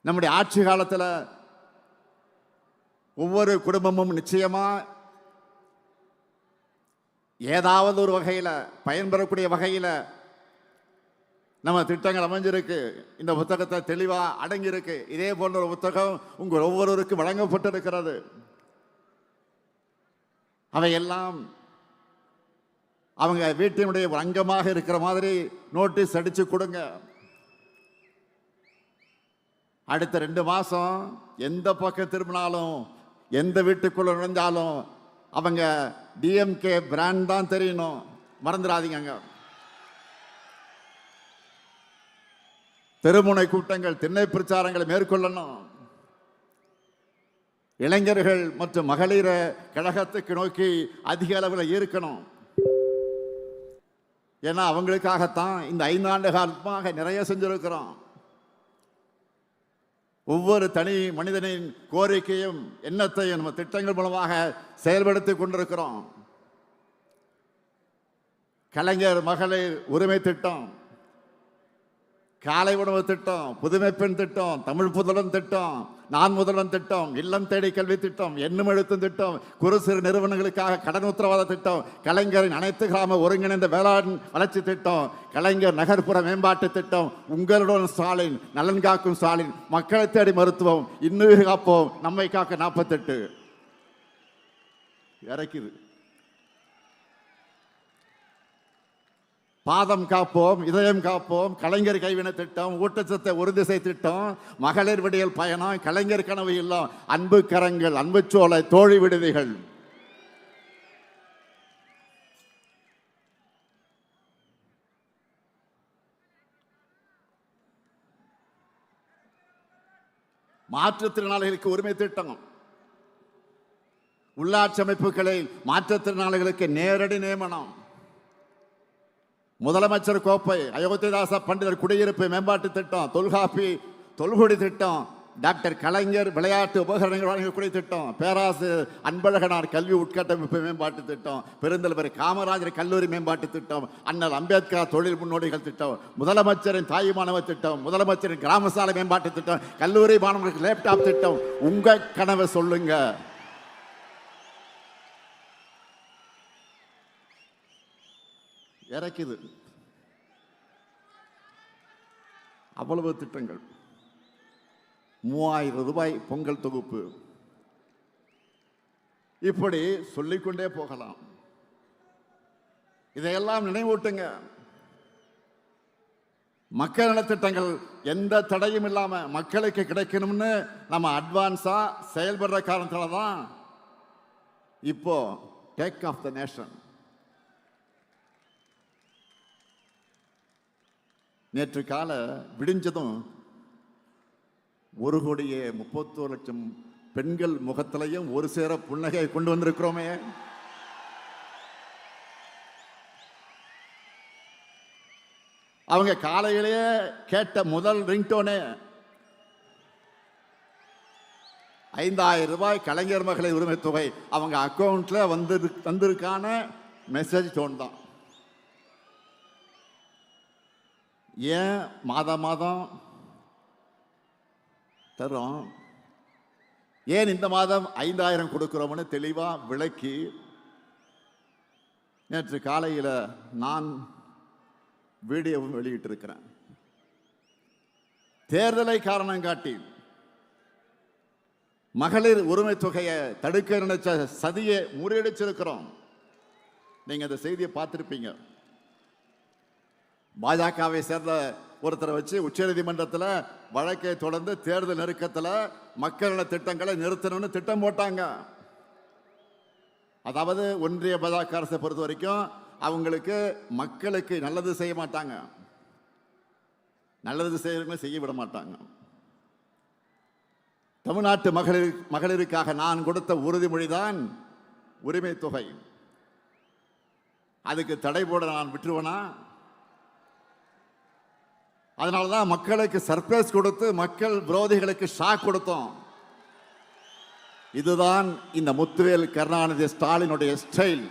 நம்முடைய ஆட்சி காலத்தில் ஒவ்வொரு குடும்பமும் நிச்சயமா ஏதாவது ஒரு வகையில் பயன்பெறக்கூடிய வகையில் நம்ம திட்டங்கள் அமைஞ்சிருக்கு. இந்த புத்தகத்தை தெளிவா அடங்கியிருக்கு. இதே போன்ற ஒரு புத்தகம் உங்கள் ஒவ்வொருவருக்கும் வழங்கப்பட்டிருக்கிறது. அவையெல்லாம் அவங்க வீட்டினுடைய ஒரு அங்கமாக இருக்கிற மாதிரி நோட்டீஸ் அடிச்சு கொடுங்க. அடுத்த 2 மாசம் எந்த பக்கம் திரும்பினாலும், எந்த வீட்டுக்குள்ள நுழைஞ்சாலும் அவங்க டிஎம்கே பிராண்ட் தான் தெரியணும். மறந்துடாதீங்க. தெருமுனை கூட்டங்கள், திண்ணை பிரச்சாரங்களை மேற்கொள்ளணும். இளைஞர்கள் மற்றும் மகளிரை கழகத்துக்கு நோக்கி அதிக அளவில் ஈர்க்கணும். ஏன்னா அவங்களுக்காகத்தான் இந்த 5 ஆண்டு காலமாக நிறைய செஞ்சிருக்கிறோம். ஒவ்வொரு தனி மனிதனின் கோரிக்கையும் எண்ணத்தையும் நம்ம திட்டங்கள் மூலமாக செயல்படுத்தி கொண்டிருக்கிறோம். கலைஞர் மகளிர் உரிமை திட்டம், காலை உணவு திட்டம், புதுமை பெண் திட்டம், தமிழ் புதல்வன் திட்டம், நான் முதல்வன் திட்டம், இல்லம் தேடி கல்வி திட்டம், எண்ணும் எழுத்தும் திட்டம், குறு சிறு நிறுவனங்களுக்காக கடன் உத்தரவாத திட்டம், கலைஞரின் அனைத்து கிராம ஒருங்கிணைந்த வேளாண் வளர்ச்சி திட்டம், கலைஞர் நகர்ப்புற மேம்பாட்டு திட்டம், உங்களுடன் ஸ்டாலின், நலன் காக்கும் ஸ்டாலின், மக்களை தேடி மருத்துவம், இன்னுயிர் காப்போம், நம்மை காக்க 48 இறக்குது. பாதம் காப்போம், இதயம் காப்போம், கலைஞர் கைவினை திட்டம், ஊட்டச்சத்தை உறுதிசை திட்டம், மகளிர் விடியல் பயணம், கலைஞர் கனவு இல்லம், அன்பு கரங்கள், அன்பு சோலை, தோழி விடுதிகள். மாற்றுத்திறனாளிகளுக்கு உரிமை திட்டம், உள்ளாட்சி அமைப்புகளில் மாற்றுத்திறனாளிகளுக்கு நேரடி நியமனம், முதலமைச்சர் கோப்பை, அயோத்திதாச பண்டிதர் குடியிருப்பு மேம்பாட்டு திட்டம், தொல்காப்பி தொல்குடி திட்டம், டாக்டர் கலைஞர் விளையாட்டு உபகரணங்கள் வழங்கக்கூடிய திட்டம், பேராசிரியர் அன்பழகனார் கல்வி உட்கட்டமைப்பு மேம்பாட்டு திட்டம், பெருந்தலைவர் காமராஜர் கல்லூரி மேம்பாட்டு திட்டம், அண்ணல் அம்பேத்கர் தொழில் முன்னோடிகள் திட்டம், முதலமைச்சரின் தாய் மாணவர் திட்டம், முதலமைச்சரின் கிராம சாலை மேம்பாட்டு திட்டம், கல்லூரி மாணவர்களுக்கு லேப்டாப் திட்டம். உங்க கனவை சொல்லுங்க. இறக்குது அவ்வளவு திட்டங்கள். 3000 ரூபாய் பொங்கல் தொகுப்பு, இப்படி சொல்லிக்கொண்டே போகலாம். இதையெல்லாம் நினைவூட்டுங்க. மக்கள் நலத்திட்டங்கள் எந்த தடையும் இல்லாம மக்களுக்கு கிடைக்கணும்னு நம்ம அட்வான்ஸா செயல்படுற காரணத்தால தான் இப்போ டேக் ஆஃப் த நேஷன். நேற்று கால விடிஞ்சதும் 1,31,00,000 பெண்கள் முகத்திலையும் ஒரு சேர புன்னகை கொண்டு வந்திருக்கிறோமே. அவங்க காலையிலேயே கேட்ட முதல் ரிங்டோனே 5,000 ரூபாய் கலைஞர் மகளிர் உரிமை தொகை அவங்க அக்கௌண்ட்ல வந்திருக்கான மெசேஜ் டோன் தான். ஏன் மாதம் மாதம் தரோம், ஏன் இந்த மாதம் 5,000 கொடுக்கிறோம்னு தெளிவா விளக்கி நேற்று காலையில் நான் வீடியோவும் வெளியிட்டிருக்கிறேன். தேர்தலை காரணம் காட்டி மகளிர் உரிமை தொகையை தடுக்க நினைச்ச சதியை முறியடிச்சிருக்கிறோம். நீங்க அந்த செய்தியை பார்த்திருப்பீங்க. பாஜகவை சேர்ந்த ஒருத்தரை வச்சு உச்சநீதிமன்றத்தில் வழக்கை தொடர்ந்து தேர்தல் நெருக்கத்தில் மக்கள் நல திட்டங்களை நிறுத்தணும்னு திட்டம் போட்டாங்க. அதாவது ஒன்றிய பாஜக அரசை பொறுத்த வரைக்கும் அவங்களுக்கு மக்களுக்கு நல்லது செய்ய மாட்டாங்க, நல்லது செய்ய விட மாட்டாங்க. தமிழ்நாட்டு மகளிருக்காக நான் கொடுத்த உறுதிமொழிதான் உரிமை தொகை. அதுக்கு தடை போட நான் விட்டுருவேனா? அதனாலதான் மக்களுக்கு சர்ப்ரைஸ் கொடுத்து மக்கள் விரோதிகளுக்கு ஷாக் கொடுத்தோம். இதுதான் இந்த முத்துவேல் கருணாநிதி ஸ்டாலினுடைய ஸ்டைல்.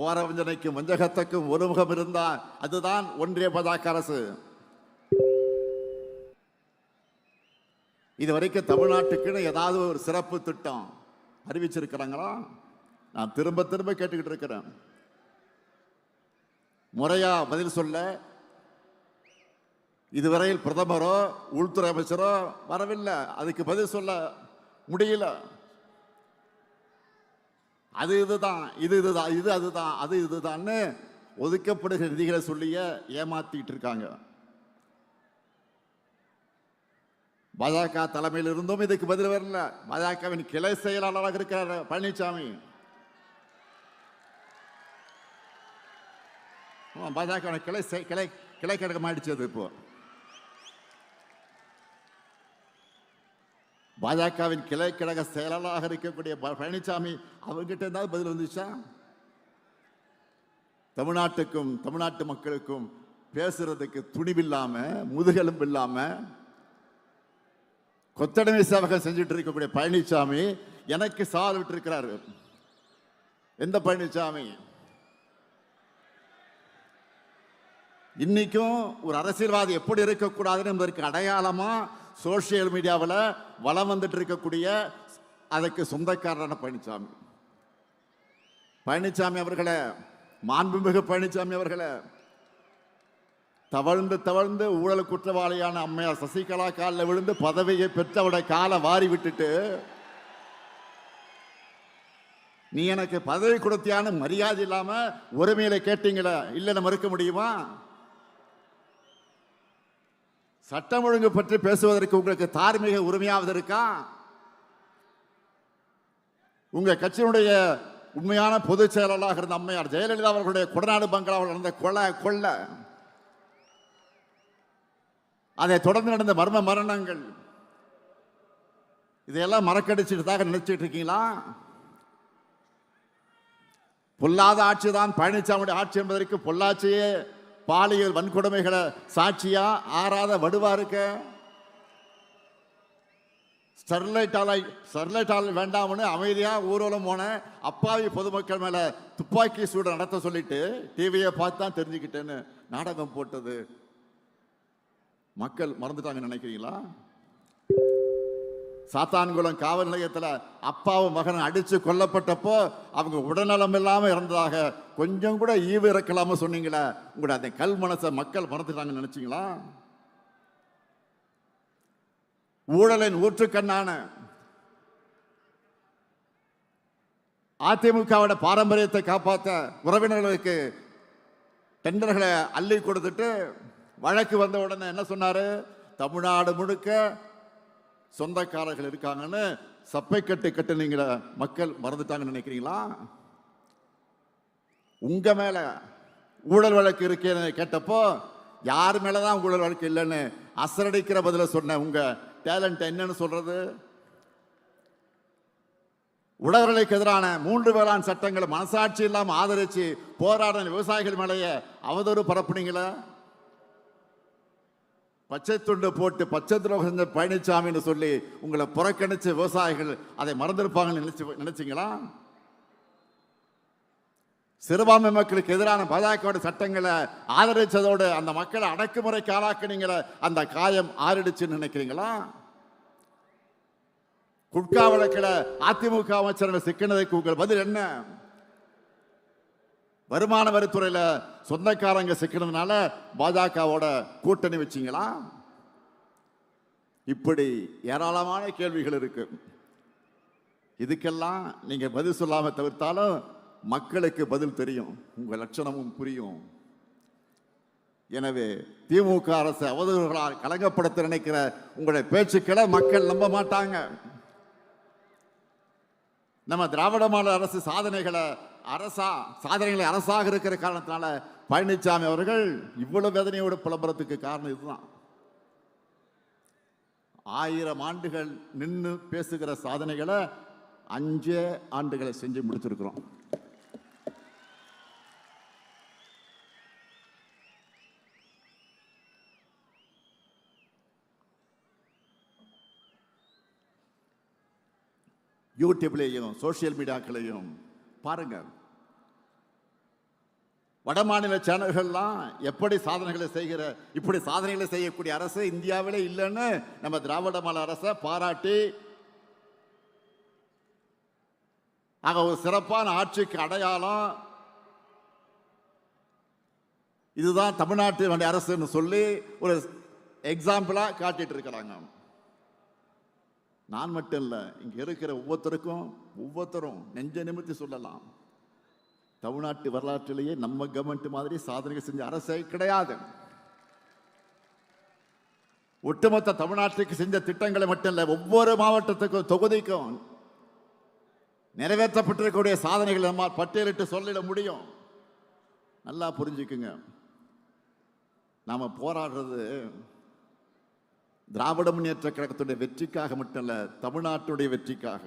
ஓரவஞ்சனைக்கும் வஞ்சகத்துக்கும் ஒருமுகம் இருந்தால் அதுதான் ஒன்றிய பாஜக அரசு. இதுவரைக்கும் தமிழ்நாட்டுக்குன்னு ஏதாவது ஒரு சிறப்பு திட்டம் அறிவிச்சிருக்கிறாங்களா? நான் திரும்ப திரும்ப கேட்டுக்கிட்டு இருக்கிறேன். முறையா பதில் சொல்ல இதுவரையில் பிரதமரோ உள்துறை அமைச்சரோ வரவில்லை. அதுக்கு பதில் சொல்ல முடியல. அது இதுதான், இது இதுதான், இது அதுதான், அது இதுதான்னு ஒதுக்கப்படுகிற நிதிகளை சொல்லிய ஏமாத்திட்டு இருக்காங்க. பாஜக தலைமையில் இருந்தும் இதுக்கு பதில் வரல. பாஜகவின் கிளை செயலாளராக இருக்கிறார் பழனிசாமி. பாஜக கிளை கழகம் ஆயிடுச்சு. இப்போ பாஜகவின் கிளை கழக செயலாளராக இருக்கக்கூடிய பழனிசாமி அவர்கிட்ட ஏதாவது பதில் வந்துச்சா? தமிழ்நாட்டுக்கும் தமிழ்நாட்டு மக்களுக்கும் பேசுறதுக்கு துணிவில்லாம முதுகெலும்பு இல்லாம கொத்தடிமை சேவகம் செஞ்சுட்டு இருக்கக்கூடிய பழனிசாமி எனக்கு சவால் விட்டு இருக்கிறாரு. எந்த பழனிசாமி? இன்னைக்கும் ஒரு அரசியல்வாதி எப்படி இருக்கக்கூடாதுன்னு என்பதற்கு அடையாளமா சோசியல் மீடியாவில் வலம் வந்துட்டு இருக்கக்கூடிய அதற்கு சொந்தக்காரரான பழனிசாமி அவர்களே, மாண்புமிகு பழனிசாமி அவர்களே, தவழ்ந்து தவழ்ந்து ஊழல் குற்றவாளியான அம்மையார் சசிகலா காலில் விழுந்து பதவியை பெற்று அவருடைய காலை வாரி விட்டுட்டு நீ எனக்கு பதவி கொடுத்தியான மரியாதை இல்லாம உரிமையில கேட்டீங்களா? இல்லைன்னு மறுக்க முடியுமா? சட்டம் ஒழுங்கு பற்றி பேசுவதற்கு உங்களுக்கு தார்மீக உரிமையாவது இருக்கா? உங்க கட்சியினுடைய உண்மையான பொதுச் செயலாளராக இருந்த அம்மையார் ஜெயலலிதா அவர்களுடைய கொடநாடு பங்களாவில் நடந்த கொள்ள, அதை தொடர்ந்து நடந்த மர்ம மரணங்கள், இதையெல்லாம் மறக்கடிச்சுட்டு நினைச்சிட்டு இருக்கீங்களா? பொல்லாத ஆட்சி தான் பழனிசாமியுடைய ஆட்சி என்பதற்கு பொள்ளாச்சியே பாலியல் வன்கொடுமைகளை சாட்சியா ஆறாத வடுவா இருக்க. ஸ்டெர்லைட் ஆலை வேண்டாம்னு அமைதியா ஊர்வலம் போன அப்பாவி பொதுமக்கள் மேல துப்பாக்கி சூடு நடத்த சொல்லிட்டு டிவியை பார்த்து தான் தெரிஞ்சுக்கிட்டேன்னு நாடகம் போட்டது மக்கள் மறந்துட்டாங்கன்னு நினைக்கிறீங்களா? சாத்தான்குளம் காவல் நிலையத்தில் அப்பாவும் மகன் அடிச்சு கொல்லப்பட்டப்போ அவங்க உடல்நலம் இல்லாம இருந்ததாக கொஞ்சம் கூட ஈவு இறக்கலாம சொன்னீங்களா? உங்களோட அந்த கல் மனசை மக்கள் மறந்துட்டாங்கன்னு நினைச்சீங்களா? ஊழலின் ஊற்றுக்கண்ணான அதிமுகவோட பாரம்பரியத்தை காப்பாற்ற உறவினர்களுக்கு டெண்டர்களை அள்ளி கொடுத்துட்டு வழக்கு வந்த உடனே என்ன சொன்னாரு? தமிழ்நாடு முழுக்க சொந்தக்காரர்கள் இருக்காங்கன்னு சப்பை கட்டு நீங்கள மக்கள் மறந்துட்டாங்கன்னு நினைக்கிறீங்களா? உங்க மேல ஊழல் வழக்கு இருக்கேன்னு கேட்டப்போ யார் மேலதான் ஊழல் வழக்கு இல்லைன்னு அசரடிக்கிற பதில சொன்ன உங்க டேலண்ட் என்னன்னு சொல்றது? உழவர்களுக்கு எதிரான 3 வேளாண் சட்டங்களை மனசாட்சி இல்லாம ஆதரிச்சு போராடின விவசாயிகள் மேலேயே அவதூறு பரப்புனீங்களா? பச்சை துண்டு போட்டு பச்சை துரோகம் செஞ்ச பழனிசாமின்னு சொல்லி உங்களை புறக்கணிச்ச விவசாயிகள் அதை மறந்திருப்பாங்கன்னு நினைச்சீங்களா? சிறுபான்மை மக்களுக்கு எதிரான பாஜக சட்டங்களை ஆதரிச்சதோடு அந்த மக்களை அடக்குமுறைக்கு ஆளாக்குனீங்களே, அந்த காயம் ஆறிடுச்சுன்னு நினைக்கிறீங்களா? குட்கா வழக்கில் அதிமுக அமைச்சர்கள் சிக்கினதுக்கு உங்கள் பதில் என்ன? வருமான வரித்துறையில சொந்தக்காரங்க சிக்கிறதுனால பாஜகவோட கூட்டணி வச்சீங்களா? இப்படி ஏராளமான கேள்விகள் இருக்கு. இதுக்கெல்லாம் நீங்க பதில் சொல்லாம தவிர்த்தாலும் மக்களுக்கு பதில் தெரியும், உங்க லட்சணமும் புரியும். எனவே திமுக அரசு அவதூறுகளால் கலங்கப்படுத்த நினைக்கிற உங்களுடைய பேச்சுக்களை மக்கள் நம்ப மாட்டாங்க. நம்ம திராவிட மாடல் அரசு சாதனைகளை அரசாக இருக்கிற காரணத்தினால பழனிசாமி அவர்கள் இவ்வளவு வேதனையோடு புலம்புறதுக்கு காரணம் இதுதான். 1000 ஆண்டுகள் நின்று பேசுகிற சாதனைகளை 5 ஆண்டுகளை செஞ்சு முடிச்சிருக்கிறோம். யூடியூப்லையும் சோசியல் மீடியாக்களையும் பாருங்க. வட மாநில சேனல்கள்லாம் எப்படி சாதனைகளை இப்படி சாதனைகளை செய்யக்கூடிய அரசு இந்தியாவிலே இல்லைன்னு நம்ம திராவிட மாடல் அரசை பாராட்டி ஒரு சிறப்பான ஆட்சிக்கு அடையாளம் இதுதான் தமிழ்நாட்டு அரசுன்னு சொல்லி ஒரு எக்ஸாம்பிளா காட்டிட்டு இருக்கிறாங்க. நான் மட்டும் இல்லை, இங்க இருக்கிற ஒவ்வொருத்தரும் நெஞ்ச நிமிர்த்தி சொல்லலாம், தமிழ்நாட்டு வரலாற்றிலேயே நம்ம கவர்மெண்ட் மாதிரி சாதனைகள் செஞ்ச அரசே கிடையாது. ஒட்டுமொத்த தமிழ்நாட்டுக்கு செஞ்ச திட்டங்களை மட்டும் இல்லை, ஒவ்வொரு மாவட்டத்துக்கும் தொகுதிக்கும் நிறைவேற்றப்பட்டிருக்கக்கூடிய சாதனைகளை நம்ம பட்டியலிட்டு சொல்லிட முடியும். நல்லா புரிஞ்சுக்குங்க, நாம போராடுறது திராவிட முன்னேற்ற கழகத்துடைய வெற்றிக்காக மட்டும் இல்ல, தமிழ்நாட்டுடைய வெற்றிக்காக.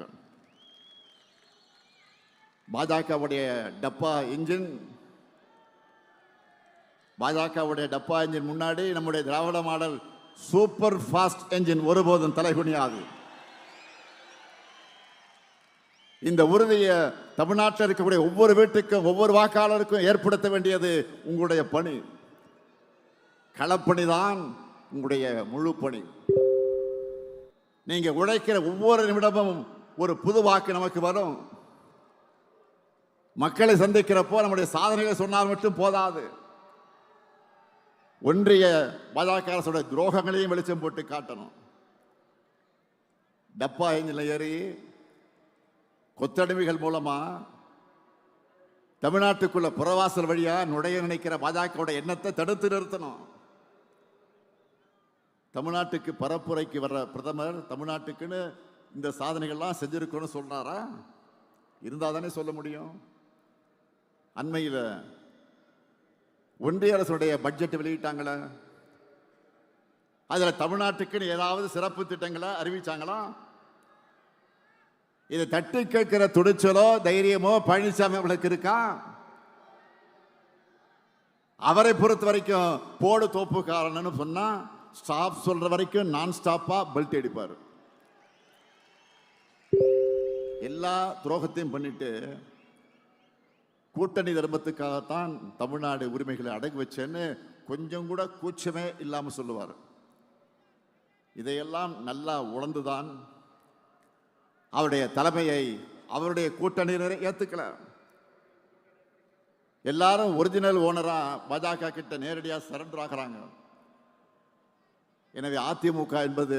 பாஜகவுடைய டப்பா இன்ஜின் முன்னாடி நம்முடைய திராவிட மாடல் சூப்பர் ஃபாஸ்ட் என்ஜின் ஒருபோதும் தலைகுனியாது. இந்த உறுதியை தமிழ்நாட்டில் இருக்கக்கூடிய ஒவ்வொரு வீட்டுக்கும் ஒவ்வொரு வாக்காளருக்கும் ஏற்படுத்த வேண்டியது உங்களுடைய பணி. களப்பணிதான் உங்களுடைய முழு பணி. நீங்க உழைக்கிற ஒவ்வொரு நிமிடமும் ஒரு புது வாக்கு நமக்கு வரும். மக்களை சந்திக்கிறப்போ நம்முடைய சாதனைகளை சொன்னால் மட்டும் போதாது, ஒன்றிய பாஜக அரசுடைய துரோகங்களையும் வெளிச்சம் போட்டு காட்டணும். டப்பா எஞ்சில் ஏறி கொத்தடிமைகள் மூலமா தமிழ்நாட்டுக்குள்ள புறவாசல் வழியா நுழைய நினைக்கிற பாஜக எண்ணத்தை தடுத்து நிறுத்தணும். தமிழ்நாட்டுக்கு பரப்புரைக்கு வர்ற பிரதமர் தமிழ்நாட்டுக்குன்னு இந்த சாதனைகள்லாம் செஞ்சிருக்கணும்னு சொல்றாரா? இருந்தா தானே சொல்ல முடியும். அண்மையில் ஒன்றிய அரசுடைய பட்ஜெட் வெளியிட்டாங்களே, அதுல தமிழ்நாட்டுக்குன்னு ஏதாவது சிறப்பு திட்டங்களை அறிவிச்சாங்களா? இதை தட்டி கேட்கிற துணிச்சலோ தைரியமோ பழனிசாமி அவர்களுக்கு இருக்கா? அவரை பொறுத்த வரைக்கும் போடு தோப்புக்காரன்னு சொன்னா ஸ்டாப் சொல்ற வரைக்கும் நான் ஸ்டாப்பா பெல்ட் அடிப்பார். எல்லா துரோகத்தையும் பண்ணிட்டு கூட்டணி தர்மத்துக்காகத்தான் தமிழ்நாடு உரிமைகளை அடகு வச்சேன்னு கொஞ்சம் கூட கூச்சமே இல்லாம சொல்லுவார். இதையெல்லாம் நல்லா உணர்ந்துதான் அவருடைய தலைமையை அவருடைய கூட்டணியினரை ஏத்துக்கல. எல்லாரும் ஒரிஜினல் ஓனரா பாஜக கிட்ட நேரடியாக சரண்டர் ஆகிறாங்க. எனவே அதிமுக என்பது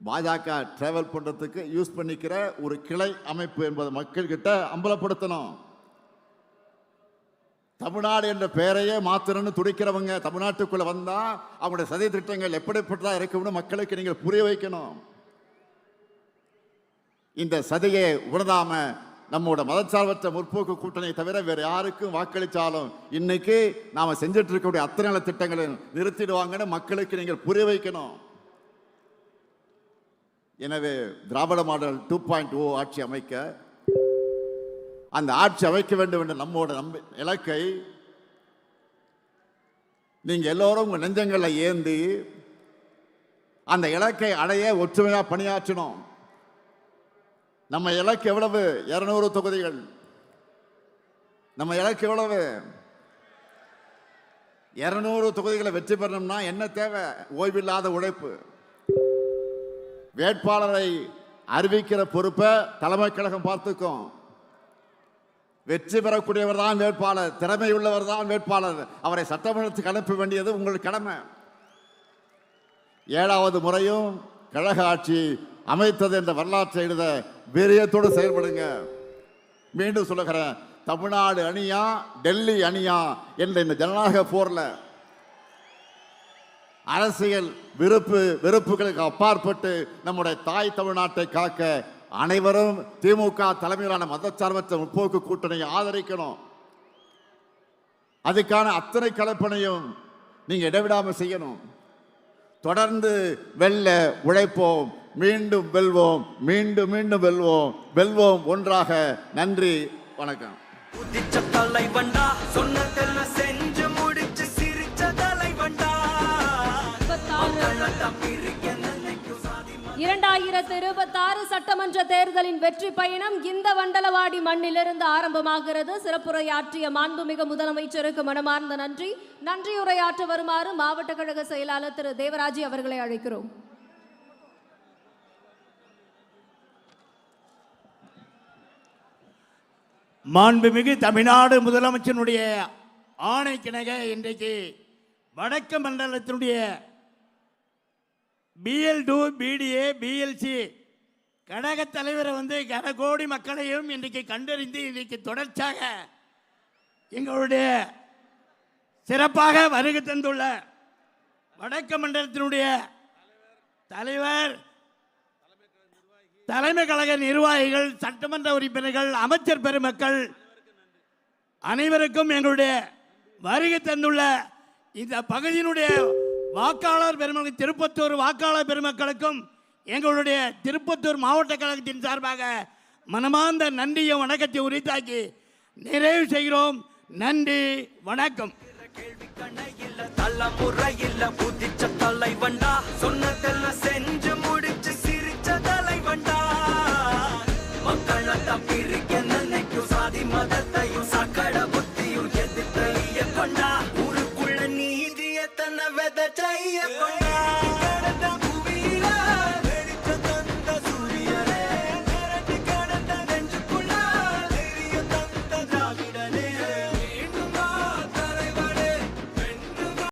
பாஜக டிராவல் பண்றதுக்கு யூஸ் பண்ணிக்கிற ஒரு கிளை அமைப்பு என்பது மக்கள் கிட்ட அம்பலப்படுத்தணும். தமிழ்நாடு என்ற பெயரையே மாத்திரன்னு துடிக்கிறவங்க தமிழ்நாட்டுக்குள்ள வந்தா அவங்களுடைய சதி திட்டங்கள் எப்படிப்பட்டதா இருக்கும்னு மக்களுக்கு நீங்கள் புரிய வைக்கணும். இந்த சதியை உணராம நம்மோட மதச்சார்பற்ற முற்போக்கு கூட்டணியை தவிர வேற யாருக்கும் வாக்களிச்சாலும் இன்னைக்கு நாம செஞ்சிட்டு இருக்கக்கூடிய அத்தனை நல்ல திட்டங்களை நிறுத்திடுவாங்கன்னு மக்களுக்கு நீங்கள் புரிய வைக்கணும். எனவே திராவிட மாடல் 2.0 ஆட்சி அமைக்க, அந்த ஆட்சி அமைக்க வேண்டும் என்ற நம்மோட இலக்கை நீங்க எல்லோரும் உங்க நெஞ்சங்களை ஏந்தி அந்த இலக்கை அடைய ஒற்றுமையா பணியாற்றணும். நம்ம இலக்கு எவ்வளவு? 200 தொகுதிகள். நம்ம இலக்கு எவ்வளவு? 200 தொகுதிகளை வெற்றி பெறணும்னா என்ன தேவை? ஓய்வில்லாத உழைப்பு. வேட்பாளரை அறிவிக்கிற பொறுப்பை தலைமை கழகம் பார்த்துக்கும். வெற்றி பெறக்கூடியவர் தான் வேட்பாளர், திறமை உள்ளவர் தான் வேட்பாளர். அவரை சட்டமன்றத்துக்கு அனுப்ப வேண்டியது உங்கள் கடமை. 7வது முறையும் கழக ஆட்சி அமைத்தது என்ற வரலாற்றை எழுத வீரியத்தோடு செயல்படுங்க. மீண்டும் சொல்லுகிறேன், தமிழ்நாடு அணியா டெல்லி அணியா என்ற இந்த ஜனநாயக போர்ல அரசியல் வெறுப்புகளுக்கு அப்பாற்பட்டு நம்முடைய தாய் தமிழ்நாட்டை காக்க அனைவரும் திமுக தலைமையிலான மதச்சார்பற்ற முற்போக்கு கூட்டணியை ஆதரிக்கணும். அதுக்கான அத்தனை கலப்பணையும் நீங்க இடைவிடாம செய்யணும். தொடர்ந்து வெல்ல உழைப்போம், மீண்டும் வெல்வோம், மீண்டும் மீண்டும் வெல்வோம், வெல்வோம் ஒன்றாக. நன்றி, வணக்கம். உதிச்ச தலைவண்டா, சொன்னதெல்லாம் செஞ்சு முடிச்சு சிரிச்ச தலைவண்டா. 2026 சட்டமன்ற தேர்தலின் வெற்றி பயணம் இந்த வண்டலவாடி மண்ணிலிருந்து ஆரம்பமாகிறது. சிறப்புரையாற்றிய மாண்புமிகு முதலமைச்சருக்கு மனமார்ந்த நன்றி. நன்றியுரையாற்ற வருமாறு மாவட்ட கழக செயலாளர் திரு தேவராஜி அவர்களை அழைக்கிறோம். மாண்புமிகு தமிழ்நாடு முதலமைச்சருடைய ஆணைக்கிணங்க இன்றைக்கு வடக்கு மண்டலத்தினுடைய BL2 BDA BLC கழக தலைவரை கன கோடி மக்களையும் இன்றைக்கு கண்டறிந்து இன்றைக்கு தொடர்ச்சியாக எங்களுடைய சிறப்பாக வருகை தந்துள்ள வடக்கு மண்டலத்தினுடைய தலைவர், தலைமை கழக நிர்வாகிகள், சட்டமன்ற உறுப்பினர்கள், அமைச்சர் பெருமக்கள் அனைவருக்கும் எங்களுடைய வருகை தந்துள்ள இந்த பகுதியினுடைய வாக்காளர் பெருமக்கள், திருப்பத்தூர் வாக்காளர் பெருமக்களுக்கும் எங்களுடைய திருப்பத்தூர் மாவட்ட கழகத்தின் சார்பாக மனமார்ந்த நன்றியும் வணக்கத்தை உரித்தாக்கி நிறைவு செய்கிறோம். நன்றி, வணக்கம். தலைமுறையில் புதிச்ச தலைவண்டா, சொன்னதெல்லாம் செஞ்சு முடிச்சு சிரிச்ச தலைவண்டா. மக்கள் பிரிக்க நினைக்கும் சாதி மதத்தை